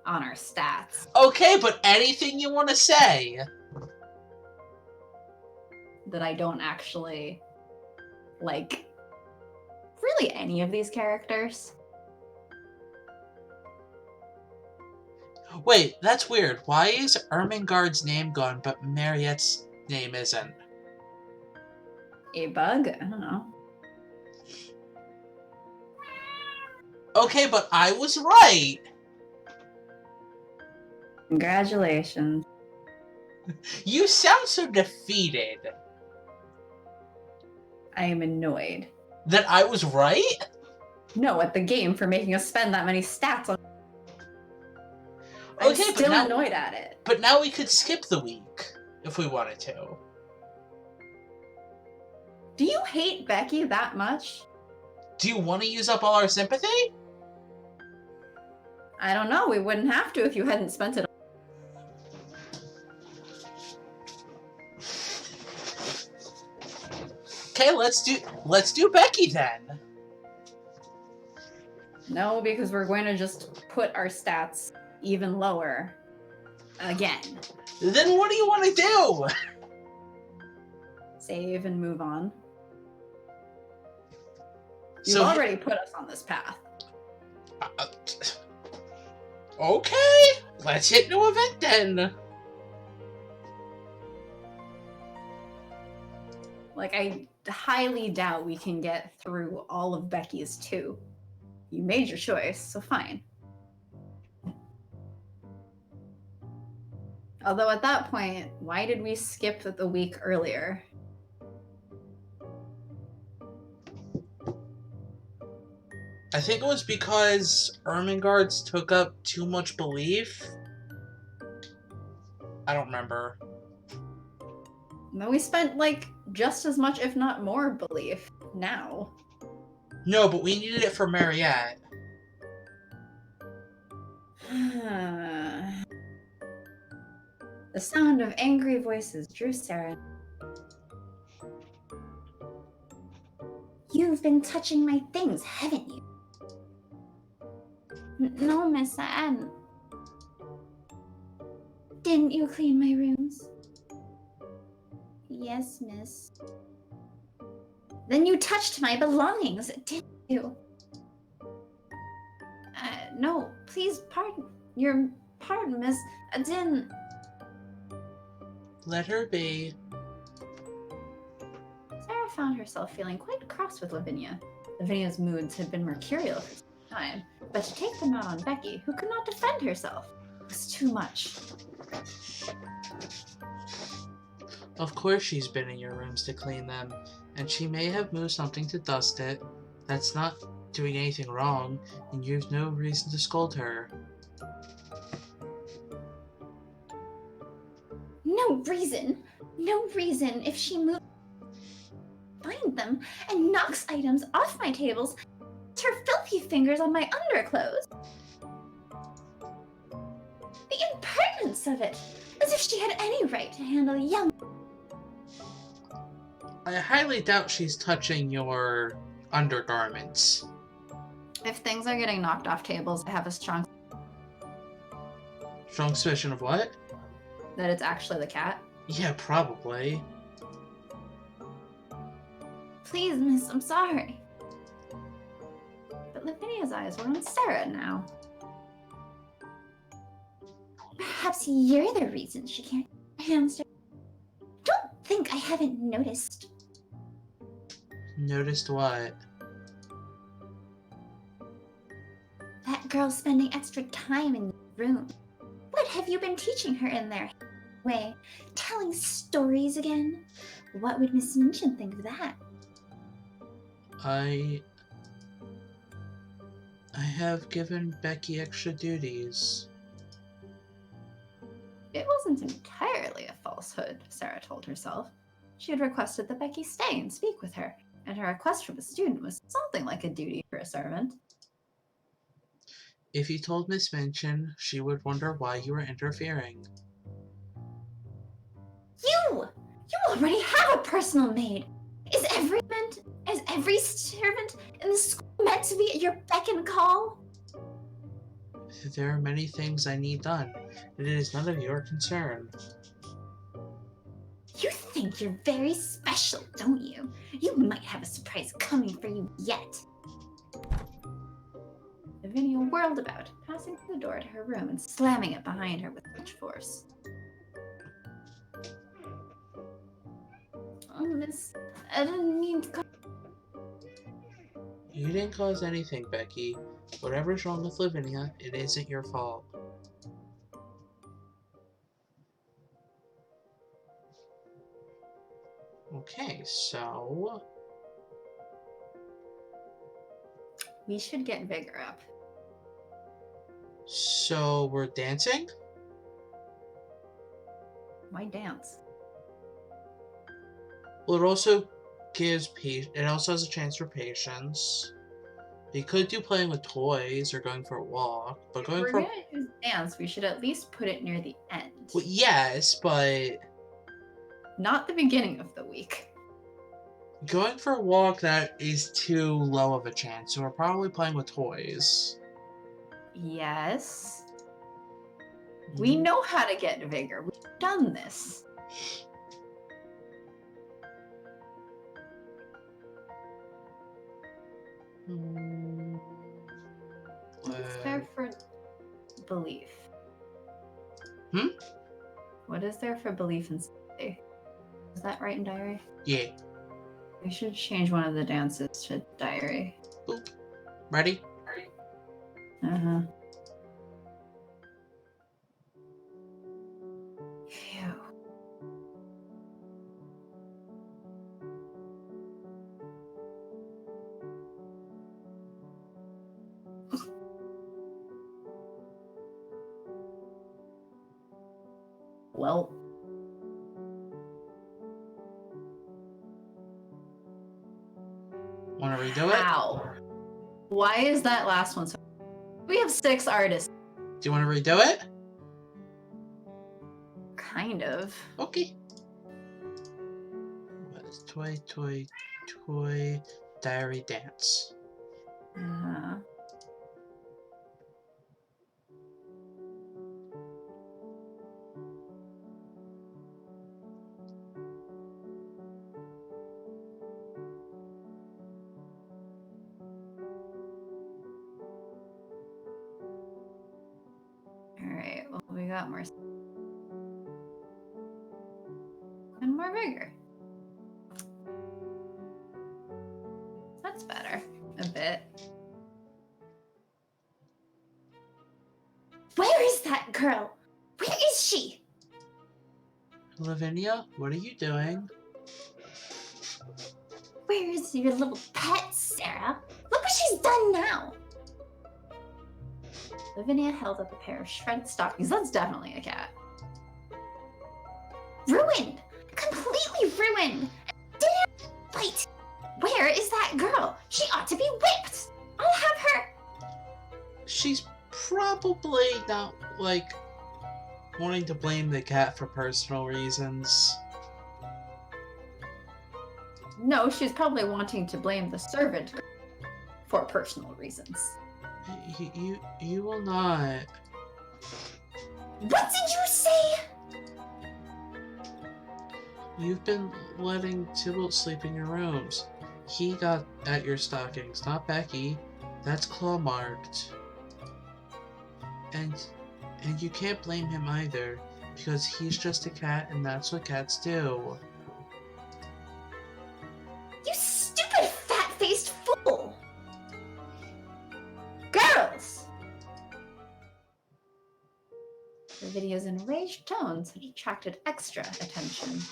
on our stats. Okay, but anything you want to say? That I don't actually like really any of these characters. Wait, that's weird. Why is Ermengarde's name gone, but Mariette's name isn't? A bug? I don't know. Okay, but I was right! Congratulations. You sound so defeated. I am annoyed. That I was right? No, at the game for making us spend that many stats on. I'm Okay, still annoyed at it. But now we could skip the week if we wanted to. Do you hate Becky that much? Do you want to use up all our sympathy? I don't know. We wouldn't have to if you hadn't spent it. Okay, let's do Becky then. No, because we're going to just put our stats even lower again. Then what do you want to do? Save and move on. You've So already put us on this path. Okay, let's hit new event then. Like, I highly doubt we can get through all of Becky's too. You made your choice, so fine. Although at that point, why did we skip the week earlier? I think it was because Ermengarde's took up too much belief. I don't remember. No, we spent like just as much, if not more, belief now. No, but we needed it for Mariette. The sound of angry voices drew Sarah. You've been touching my things, haven't you? No, miss, I hadn't. Didn't you clean my rooms? Yes, miss. Then you touched my belongings, didn't you? No, please pardon. Your pardon, miss. I didn't. Let her be. Sarah found herself feeling quite cross with Lavinia. Lavinia's moods had been mercurial for some time, but to take them out on Becky, who could not defend herself, was too much. Of course she's been in your rooms to clean them, and she may have moved something to dust it. That's not doing anything wrong, and you've no reason to scold her. No reason. No reason if she moves. Find them and knocks items off my tables. Her filthy fingers on my underclothes. The impertinence of it! As if she had any right to handle a young. I highly doubt she's touching your undergarments. If things are getting knocked off tables, I have a strong Strong suspicion of what? that it's actually the cat. Yeah, probably. Please, miss, I'm sorry. But Lavinia's eyes were on Sarah now. Perhaps you're the reason she can't hamster. Don't think I haven't noticed. Noticed what? That girl spending extra time in your room. What have you been teaching her in there? Way, telling stories again? What would Miss Minchin think of that? I have given Becky extra duties. It wasn't entirely a falsehood, Sarah told herself. She had requested that Becky stay and speak with her, and her request from a student was something like a duty for a servant. If you told Miss Minchin, she would wonder why you were interfering. You! You already have a personal maid! Is every servant in the school meant to be at your beck and call? There are many things I need done, and it is none of your concern. You think you're very special, don't you? You might have a surprise coming for you yet. Lavinia whirled about, passing through the door to her room and slamming it behind her with much force. Oh, miss, I didn't mean to come. You didn't cause anything, Becky. Whatever's wrong with Lavinia, it isn't your fault. Okay, so... We should get Vigor up. So, we're dancing? Why dance? Well, it also gives it also has a chance for patience. You could do playing with toys or going for a walk, but If going we're for... gonna use dance, we should at least put it near the end. Well, yes, but... Not the beginning of the week. Going for a walk, that is too low of a chance, so we're probably playing with toys. Yes. We know how to get Vigor. We've done this. What's there for belief? Hmm? What is there for belief in safety? Is that right in diary? Yeah. We should change one of the dances to diary. Boop. Ready? Uh-huh. Phew. Well, Want to redo it? how? Why is that last one so... We have 6 artists. Do you want to redo it? Kind of. Okay. What is toy, diary dance? Alright, well, we got more. And more vigor. That's better. A bit. Where is that girl? Where is she? Lavinia, what are you doing? Where is your little pet, Sarah? Look what she's done now. Lavinia held up a pair of shredded stockings. That's definitely a cat. Ruined! Completely ruined! Damn! Wait! Where is that girl? She ought to be whipped! I'll have her. She's probably not, like, wanting to blame the cat for personal reasons. No, she's probably wanting to blame the servant for personal reasons. You will not. What did you say? You've been letting Tybalt sleep in your rooms. He got at your stockings, not Becky. That's claw marked. And you can't blame him either, because he's just a cat and that's what cats do. You stupid fat-faced fool! Girls! The video's enraged tones had attracted extra attention.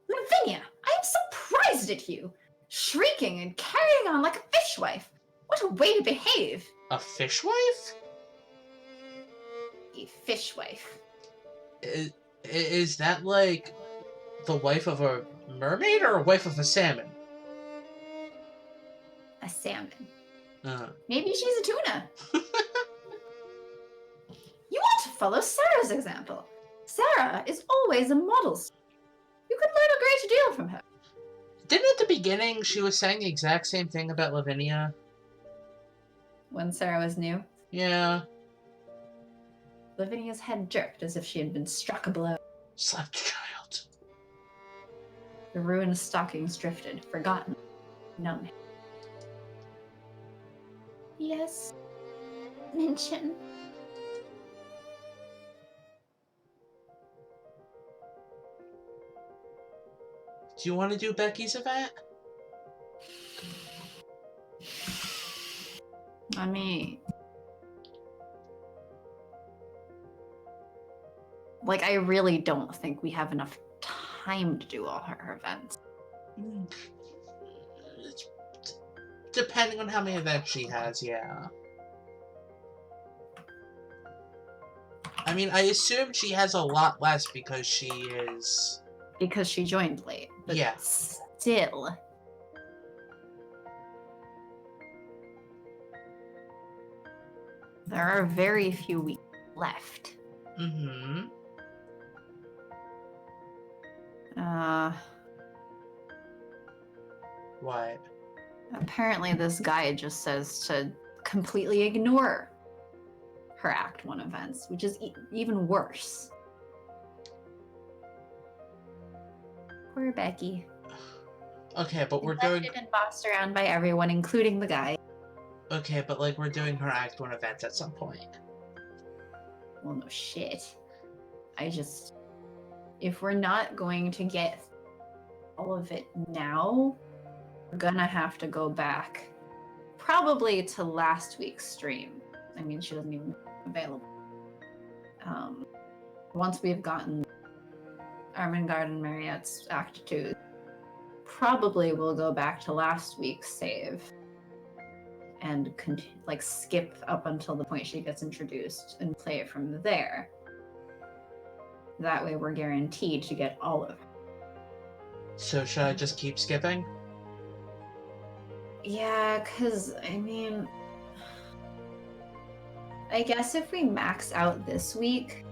Lavinia, I am surprised at you! Shrieking and carrying on like a fishwife! What a way to behave! A fishwife? A fishwife. Is that like the wife of a mermaid or a wife of a salmon? A salmon. Uh. Maybe she's a tuna. You ought to follow Sarah's example. Sarah is always a model. You could learn a great deal from her. Didn't at the beginning she was saying the exact same thing about Lavinia? When Sarah was new, Yeah. Lavinia's head jerked as if she had been struck a blow. Slept child. The ruined stockings drifted, forgotten, numb. Yes. Mention. Do you want to do Becky's event? I mean, like, I really don't think we have enough time to do all her events. Depending on how many events she has, yeah. I mean, I assume she has a lot less because she is... Because she joined late. But yeah. Still. There are very few weeks left. Mm-hmm. What? Apparently this guide just says to completely ignore her Act 1 events, which is even worse. Poor Becky. Okay, but we're Neglected doing... and bossed around by everyone, including the guy. Okay, but like we're doing her Act 1 events at some point. Well, no shit. If we're not going to get all of it now, we're gonna have to go back. Probably to last week's stream. I mean, she doesn't even available. Once we've gotten Armengard and Mariette's Act 2, probably we'll go back to last week's save and skip up until the point she gets introduced and play it from there. That way we're guaranteed to get all of it. So should I just keep skipping? Yeah, because, I mean... I guess if we max out this week,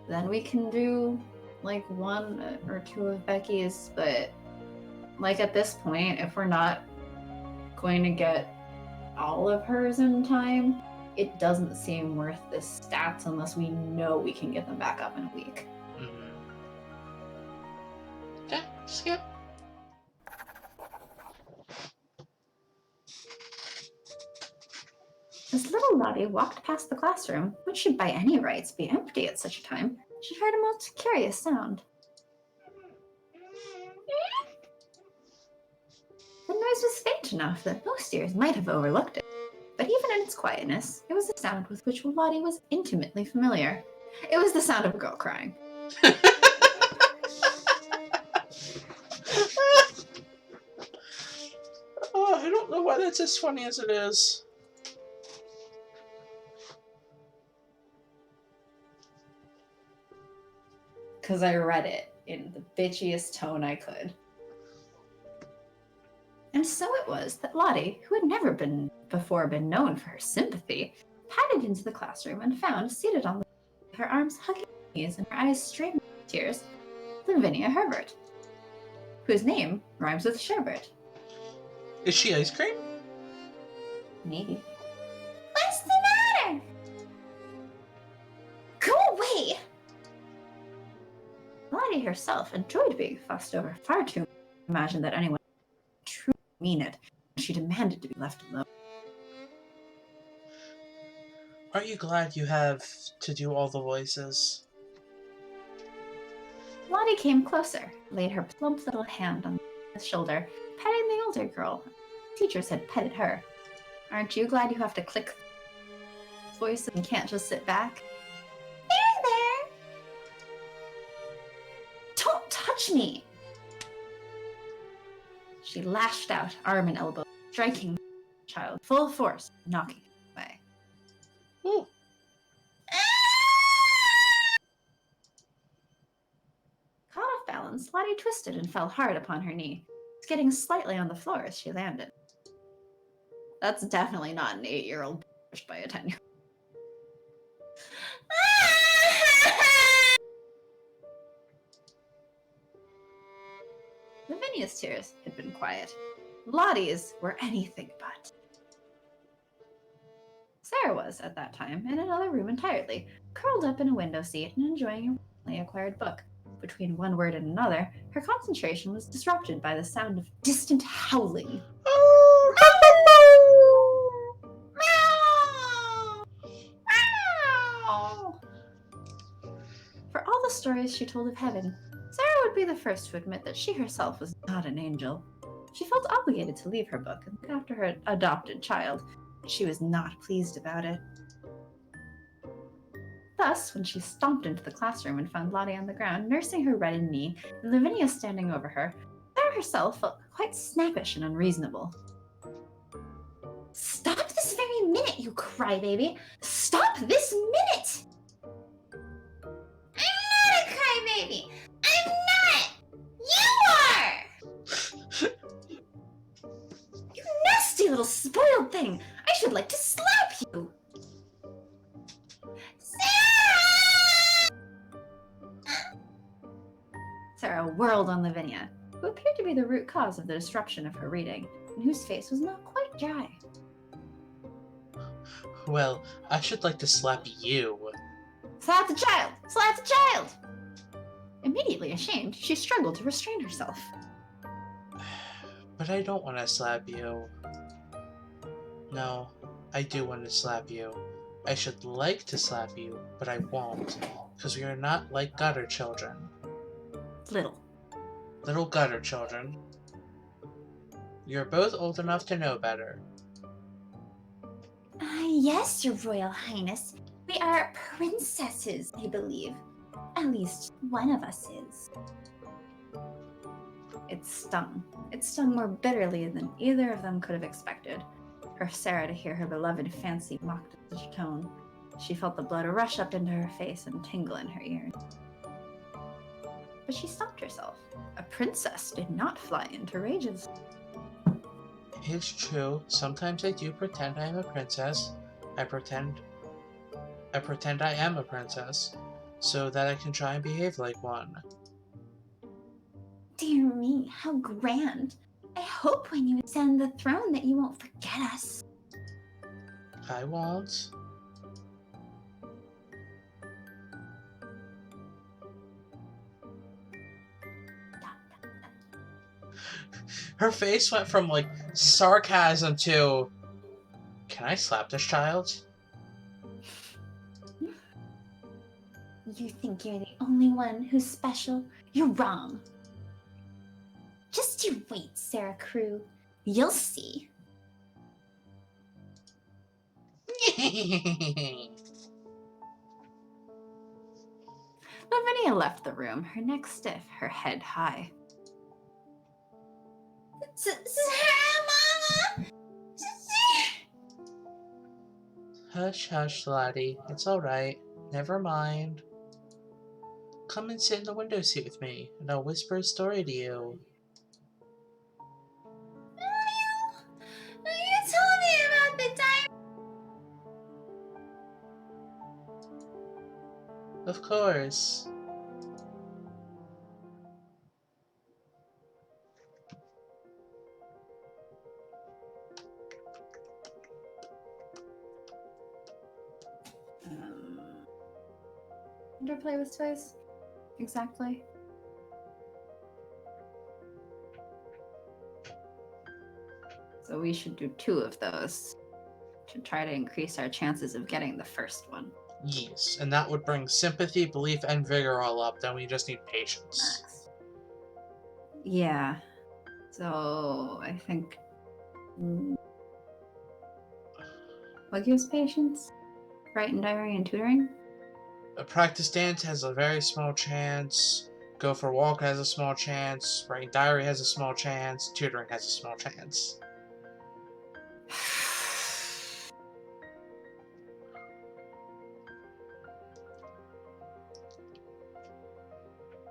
then we can do like 1 or 2 of Becky's, but like at this point, if we're not going to get all of hers in time, it doesn't seem worth the stats unless we know we can get them back up in a week. Mm-hmm. Okay, skip. As little Lottie walked past the classroom, which should by any rights be empty at such a time, she heard a most curious sound. The noise was faint enough that most ears might have overlooked it, but even in its quietness, it was a sound with which Lottie was intimately familiar. It was the sound of a girl crying. Oh, I don't know why that's as funny as it is. Because I read it in the bitchiest tone I could. And so it was that Lottie, who had never before been known for her sympathy, padded into the classroom and found, seated on the her arms hugging her knees and her eyes streaming with tears, Lavinia Herbert, whose name rhymes with sherbet. Is she ice cream? Maybe. What's the matter? Go away! Lottie herself enjoyed being fussed over far too much to imagine that anyone would truly mean it, and she demanded to be left alone. Aren't you glad you have to do all the voices? Lottie came closer, laid her plump little hand on his shoulder, petting the older girl. Teachers had petted her. Aren't you glad you have to click voice and can't just sit back? There. Don't touch me! She lashed out, arm and elbow, striking the child full force, knocking it away. Ooh. Caught off balance, Lottie twisted and fell hard upon her knee, skidding slightly on the floor as she landed. That's definitely not an 8-year-old pushed by a 10-year-old. Lavinia's tears had been quiet. Lottie's were anything but. Sarah was, at that time, in another room entirely, curled up in a window seat and enjoying a recently acquired book. Between one word and another, her concentration was disrupted by the sound of distant howling. For all the stories she told of heaven, Sarah would be the first to admit that she herself was not an angel. She felt obligated to leave her book and look after her adopted child, but she was not pleased about it. Thus, when she stomped into the classroom and found Lottie on the ground, nursing her reddened knee, and Lavinia standing over her, Sarah herself felt quite snappish and unreasonable. Stop this very minute, you crybaby! Stop this minute! I'm not a crybaby! I'm not! You are! You nasty little spoiled thing! I should like to slap you! Sarah whirled on Lavinia, who appeared to be the root cause of the disruption of her reading, and whose face was not quite dry. Well, I should like to slap you. Slap the child! Slap the child! Immediately ashamed, she struggled to restrain herself. But I don't want to slap you. No, I do want to slap you. I should like to slap you, but I won't, because we are not like gutter children. Little gutter children. You're both old enough to know better. Yes, Your Royal Highness. We are princesses, I believe. At least one of us is. It stung. It stung more bitterly than either of them could have expected. For Sarah to hear her beloved fancy mocked in such a tone, she felt the blood rush up into her face and tingle in her ears. But she stopped herself. A princess did not fly into rages. It's true, sometimes I do pretend I'm a princess. I pretend I pretend I am a princess, so that I can try and behave like one. Dear me, how grand. I hope when you ascend the throne that you won't forget us. I won't. Her face went from, like, sarcasm to, can I slap this child? You think you're the only one who's special? You're wrong. Just you wait, Sarah Crew. You'll see. Lavinia left the room, her neck stiff, her head high. Sarah, Mama! Hush, hush, laddie. It's alright. Never mind. Come and sit in the window seat with me, and I'll whisper a story to you. You told me about the diary. Of course. Interplay with toys? Exactly. So we should do 2 of those to try to increase our chances of getting the first one. Yes, and that would bring sympathy, belief, and vigor all up. Then we just need patience. Max. Yeah. So I think. What gives patience? Writing diary and tutoring? A practice dance has a very small chance. Go for a walk has a small chance. Writing diary has a small chance. Tutoring has a small chance.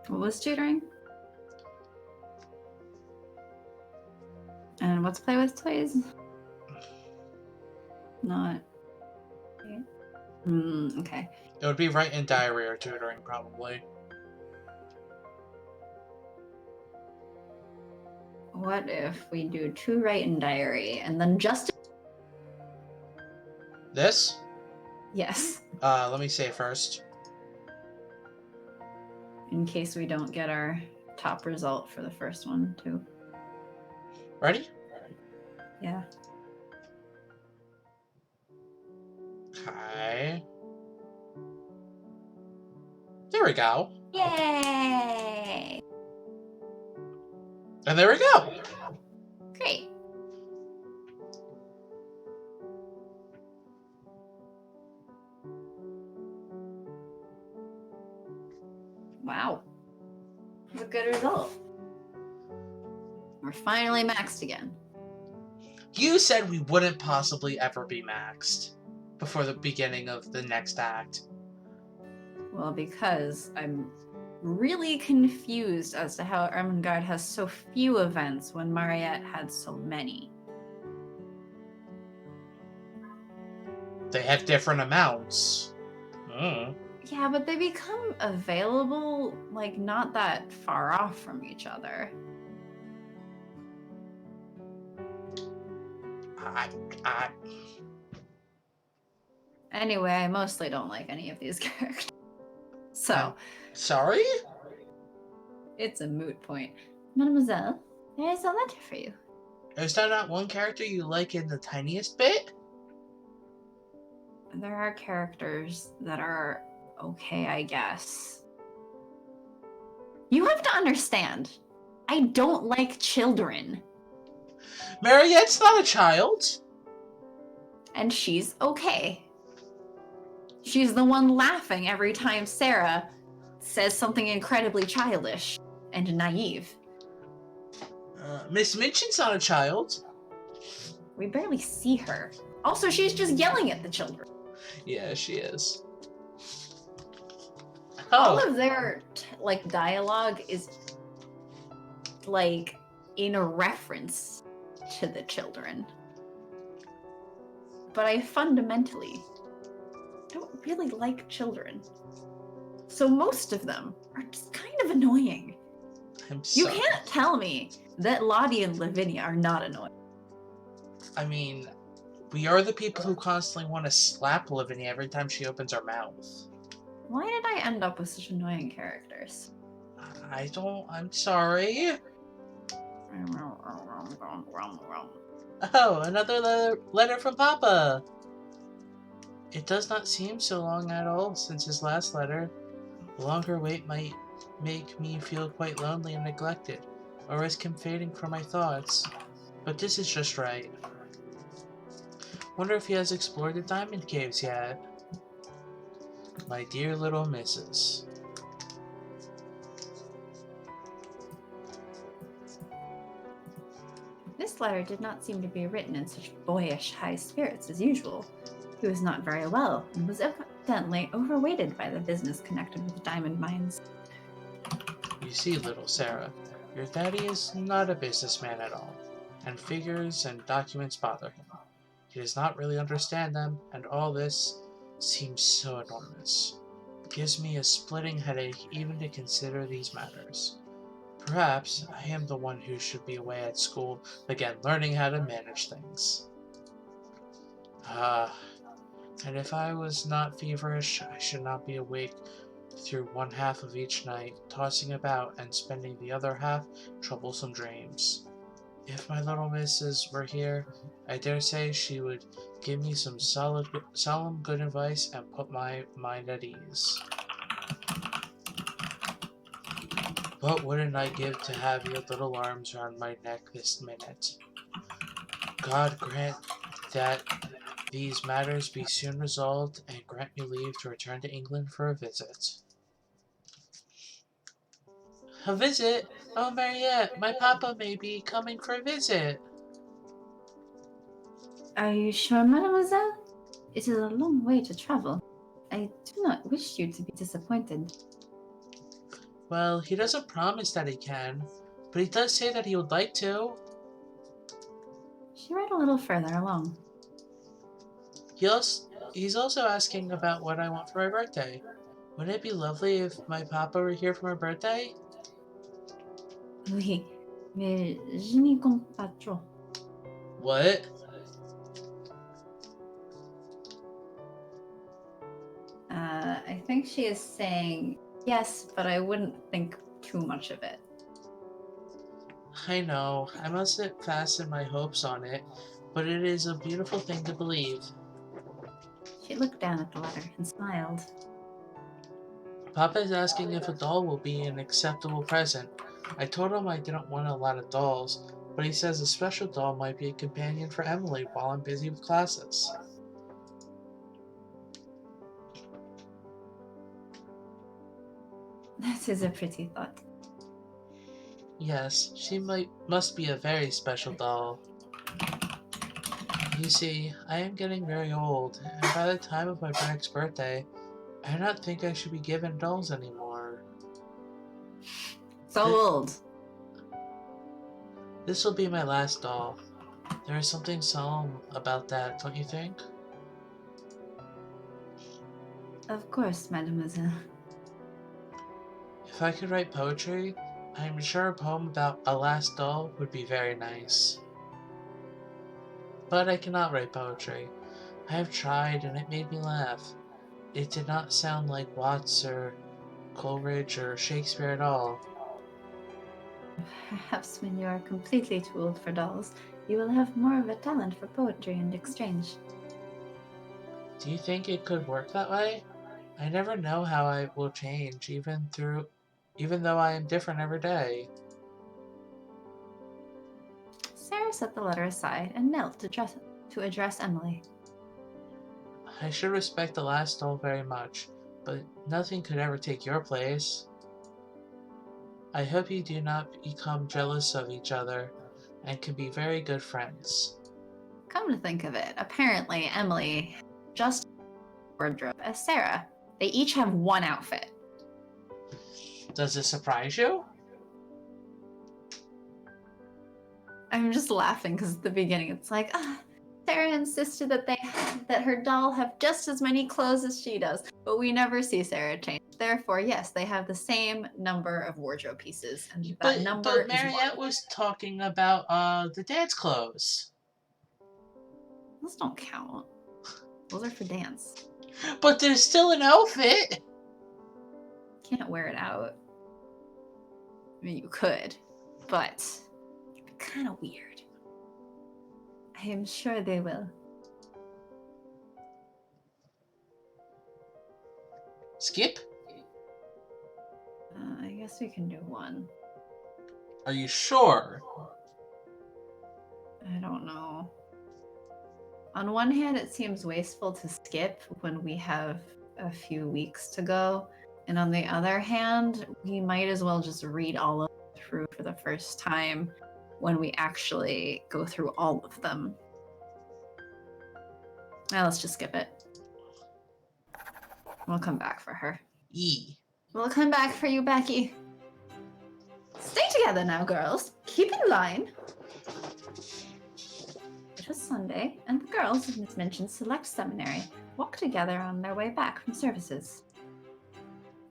What was tutoring? And what's play with toys? Not. Okay. It would be writing diary or tutoring, probably. What if we do 2 writing diary and then just. This? Yes. Let me say it first. In case we don't get our top result for the first one, too. Ready? Yeah. Okay. There we go. Yay! And there we go. Great. Wow. That's a good result. We're finally maxed again. You said we wouldn't possibly ever be maxed before the beginning of the next act. Well, because I'm really confused as to how Ermengarde has so few events when Mariette had so many. They have different amounts. Yeah, but they become available, like, not that far off from each other. Anyway, I mostly don't like any of these characters. So, Sorry? it's a moot point. Mademoiselle, there is a letter for you. Is there not one character you like in the tiniest bit? There are characters that are okay, I guess. You have to understand, I don't like children. Mariette's not a child. And she's okay. She's the one laughing every time Sarah says something incredibly childish and naive. Miss Minchin's not a child. We barely see her. Also, she's just yelling at the children. Yeah, she is. All of their dialogue is like in a reference to the children. But I fundamentally don't really like children. So most of them are just kind of annoying. I'm You sorry. can't tell me that Lottie and Lavinia are not annoying. I mean, we are the people who constantly want to slap Lavinia every time she opens her mouth. Why did I end up with such annoying characters? I'm sorry. Oh, another letter from Papa. It does not seem so long at all since his last letter. A longer wait might make me feel quite lonely and neglected, or risk him fading from my thoughts. But this is just right. Wonder if he has explored the diamond caves yet. My dear little missus. This letter did not seem to be written in such boyish high spirits as usual. He was not very well, and was evidently overweighted by the business connected with diamond mines. You see, little Sarah, your daddy is not a businessman at all, and figures and documents bother him. He does not really understand them, and all this seems so enormous. It gives me a splitting headache even to consider these matters. Perhaps I am the one who should be away at school, again learning how to manage things. And if I was not feverish, I should not be awake through one half of each night, tossing about and spending the other half troublesome dreams. If my little missus were here, I dare say she would give me some solemn good advice and put my mind at ease. What wouldn't I give to have your little arms round my neck this minute? God grant that these matters be soon resolved, and grant me leave to return to England for a visit. A visit? Oh, Mariette, my papa may be coming for a visit. Are you sure, mademoiselle? It is a long way to travel. I do not wish you to be disappointed. Well, he doesn't promise that he can, but he does say that he would like to. She read a little further along. He's also asking about what I want for my birthday. Wouldn't it be lovely if my papa were here for my birthday? Oui, mais je n'y compte pas trop. What? I think she is saying yes, but I wouldn't think too much of it. I know, I mustn't fasten my hopes on it, but it is a beautiful thing to believe. She looked down at the letter and smiled. Papa is asking if a doll will be an acceptable present. I told him I didn't want a lot of dolls, but he says a special doll might be a companion for Emily while I'm busy with classes. That is a pretty thought. Yes, she must be a very special doll. You see, I am getting very old, and by the time of my next birthday, I do not think I should be given dolls anymore. So old. This will be my last doll. There is something solemn about that, don't you think? Of course, mademoiselle. If I could write poetry, I am sure a poem about a last doll would be very nice. But I cannot write poetry. I have tried and it made me laugh. It did not sound like Watts or Coleridge or Shakespeare at all. Perhaps when you are completely too old for dolls, you will have more of a talent for poetry and exchange. Do you think it could work that way? I never know how I will change, even though I am different every day. Sarah set the letter aside and knelt to address Emily. I should respect the last doll very much, but nothing could ever take your place. I hope you do not become jealous of each other and can be very good friends. Come to think of it, apparently Emily just wardrobe as Sarah. They each have one outfit. Does this surprise you? I'm just laughing because at the beginning it's like, Sarah insisted that her doll have just as many clothes as she does, but we never see Sarah change. Therefore, yes, they have the same number of wardrobe pieces, and that number But is Mariette one. was talking about the dance clothes. Those don't count. Those are for dance. But there's still an outfit. Can't wear it out. I mean, you could, but it'd be kind of weird. I am sure they will. Skip? I guess we can do one. Are you sure? I don't know. On one hand, it seems wasteful to skip when we have a few weeks to go. And on the other hand, we might as well just read all of them through for the first time when we actually go through all of them. Now let's just skip it. We'll come back for her. We'll come back for you, Becky. Stay together now, girls. Keep in line. It was Sunday, and the girls of Miss Minchin's select seminary walked together on their way back from services.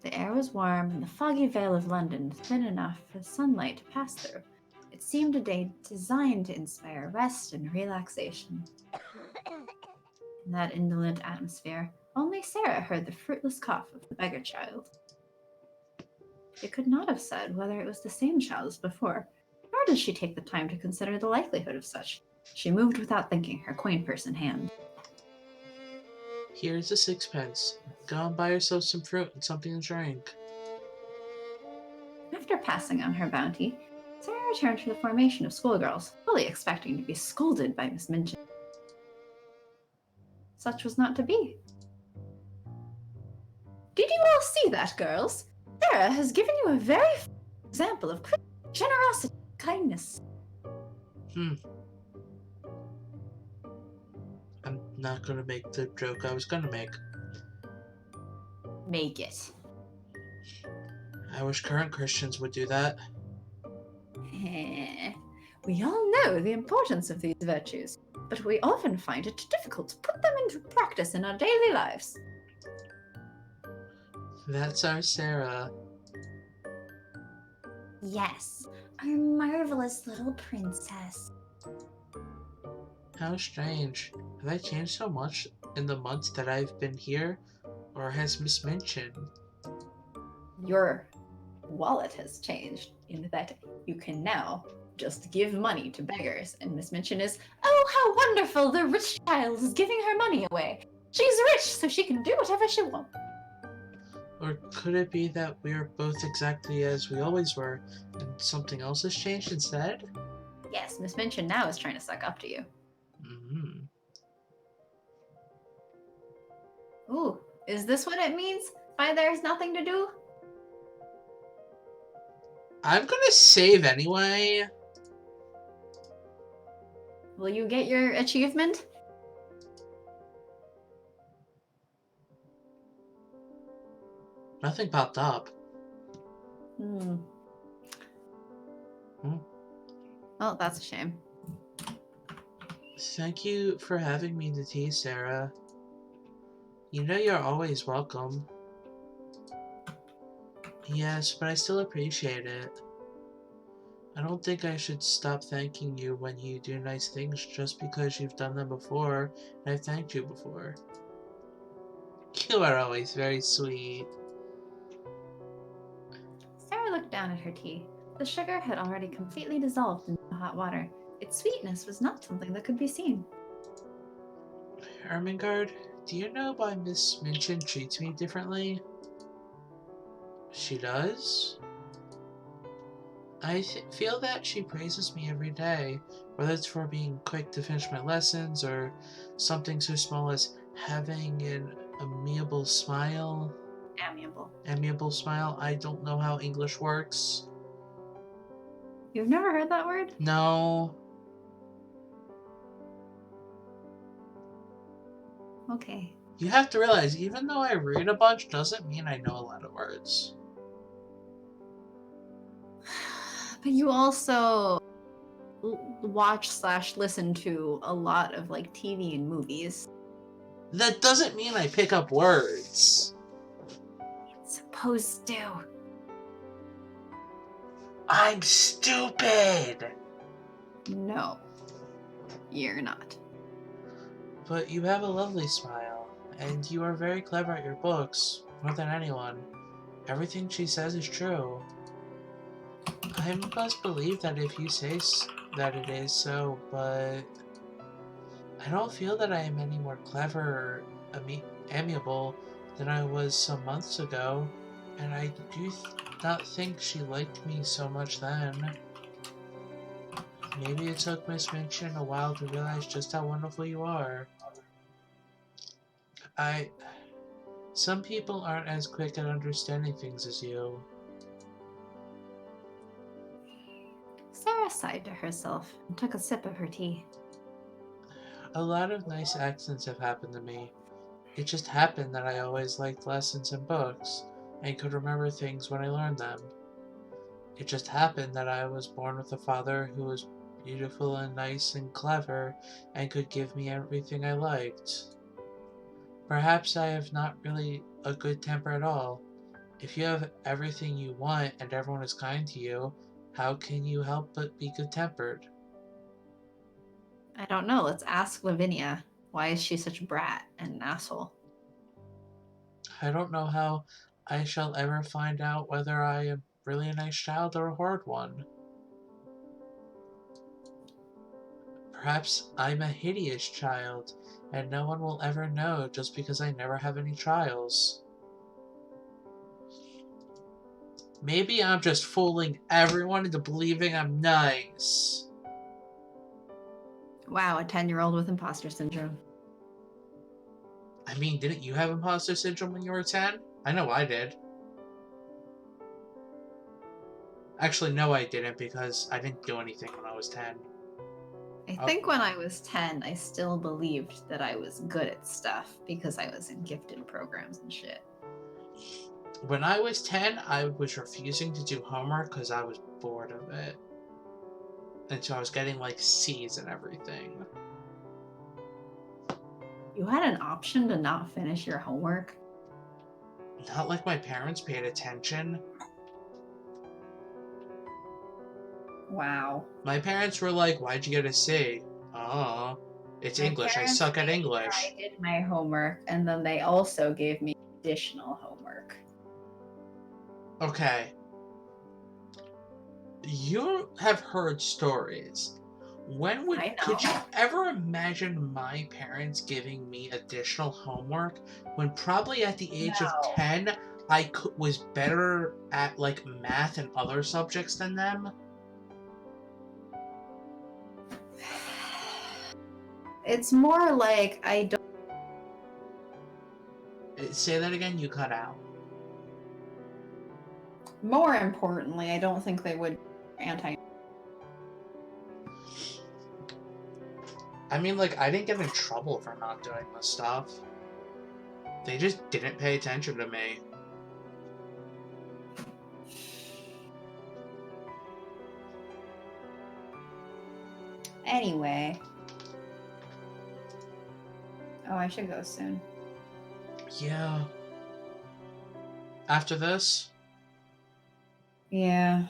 The air was warm, and the foggy veil of London thin enough for sunlight to pass through. It seemed a day designed to inspire rest and relaxation. In that indolent atmosphere, only Sarah heard the fruitless cough of the beggar child. She could not have said whether it was the same child as before, nor did she take the time to consider the likelihood of such. She moved without thinking, her quaint purse in hand. Here's a sixpence. Go and buy yourself some fruit and something to drink. After passing on her bounty, Sarah returned to the formation of schoolgirls, fully expecting to be scolded by Miss Minchin. Such was not to be. Did you all see that, girls? Sarah has given you a very example of generosity and kindness. I'm not gonna make the joke I was gonna make. Make it. I wish current Christians would do that. We all know the importance of these virtues, but we often find it difficult to put them into practice in our daily lives. That's our Sarah. Yes, our marvelous little princess. How strange. Have I changed so much in the months that I've been here? Or has Miss Minchin? Your wallet has changed in that you can now just give money to beggars, and Miss Minchin is, oh, how wonderful, the rich child is giving her money away. She's rich, so she can do whatever she wants. Or could it be that we're both exactly as we always were, and something else has changed instead? Yes, Miss Minchin now is trying to suck up to you. Ooh, is this what it means by there's nothing to do? I'm gonna save anyway. Will you get your achievement? Nothing popped up. Oh, that's a shame. Thank you for having me to tea, Sarah. You know you're always welcome. Yes, but I still appreciate it. I don't think I should stop thanking you when you do nice things just because you've done them before and I've thanked you before. You are always very sweet. Sarah looked down at her tea. The sugar had already completely dissolved in the hot water. Its sweetness was not something that could be seen. Ermengarde, do you know why Miss Minchin treats me differently? She does? I feel that she praises me every day, whether it's for being quick to finish my lessons or something so small as having an amiable smile. Amiable smile. I don't know how English works. You've never heard that word? No. Okay. You have to realize, even though I read a bunch, doesn't mean I know a lot of words. But you also watch/listen to a lot of like TV and movies. That doesn't mean I pick up words. It's supposed to. I'm stupid! No, you're not. But you have a lovely smile, and you are very clever at your books, more than anyone. Everything she says is true. I must believe that if you say that it is so, but I don't feel that I am any more clever or amiable than I was some months ago, and I do not think she liked me so much then. Maybe it took Miss Minchin a while to realize just how wonderful you are. Some people aren't as quick at understanding things as you. Sarah sighed to herself and took a sip of her tea. A lot of nice accidents have happened to me. It just happened that I always liked lessons and books, and could remember things when I learned them. It just happened that I was born with a father who was beautiful and nice and clever, and could give me everything I liked. Perhaps I have not really a good temper at all. If you have everything you want and everyone is kind to you, how can you help but be good-tempered? I don't know. Let's ask Lavinia. Why is she such a brat and an asshole? I don't know how I shall ever find out whether I am really a nice child or a horrid one. Perhaps I'm a hideous child, and no one will ever know just because I never have any trials. Maybe I'm just fooling everyone into believing I'm nice. Wow, a 10-year-old with imposter syndrome. I mean, didn't you have imposter syndrome when you were 10? I know I did. Actually, no, I didn't, because I didn't do anything when I was 10. I think when I was 10, I still believed that I was good at stuff because I was in gifted programs and shit. When I was 10, I was refusing to do homework because I was bored of it. And so I was getting, like, C's and everything. You had an option to not finish your homework? Not like my parents paid attention. Wow. My parents were like, why'd you get a C? Oh, it's My English. I parents suck at made sure English. I did my homework, and then they also gave me additional homework. Okay. You have heard stories. Could you ever imagine my parents giving me additional homework when probably at the age of 10 I was better at like math and other subjects than them? It's more like I don't. Say that again, you cut out. More importantly, I don't think they would anti. I mean, like, I didn't get in trouble for not doing this stuff. They just didn't pay attention to me. Anyway. Oh, I should go soon. Yeah. After this? Yeah.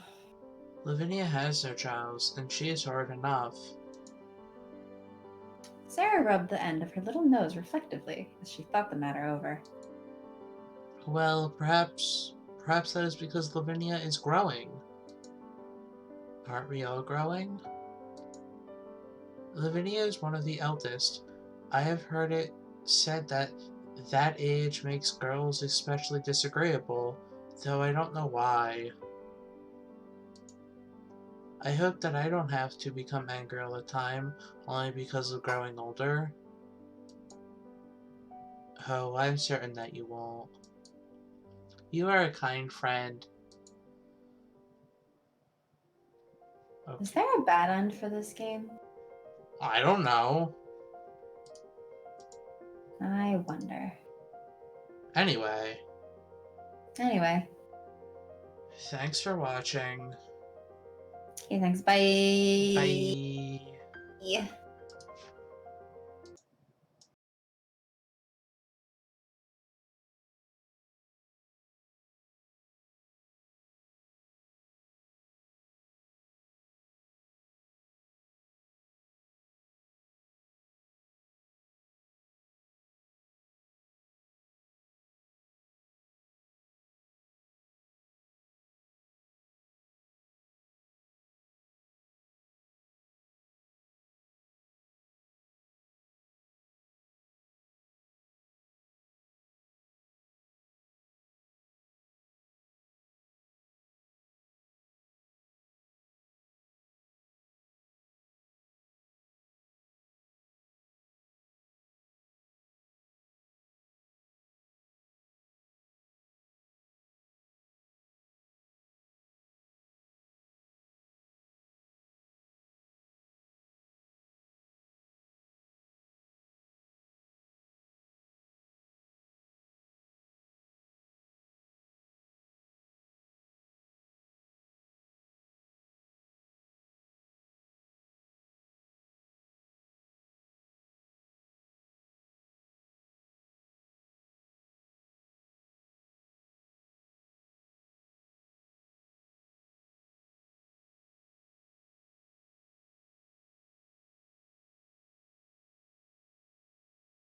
Lavinia has no trials, and she is hard enough. Sarah rubbed the end of her little nose reflectively as she thought the matter over. Well, perhaps that is because Lavinia is growing. Aren't we all growing? Lavinia is one of the eldest. I have heard it said that that age makes girls especially disagreeable, though I don't know why. I hope that I don't have to become angry all the time, only because of growing older. Oh, I'm certain that you won't. You are a kind friend. Okay. Is there a bad end for this game? I don't know. I wonder. Anyway. Anyway. Thanks for watching. Okay, thanks. Bye. Bye. Yeah.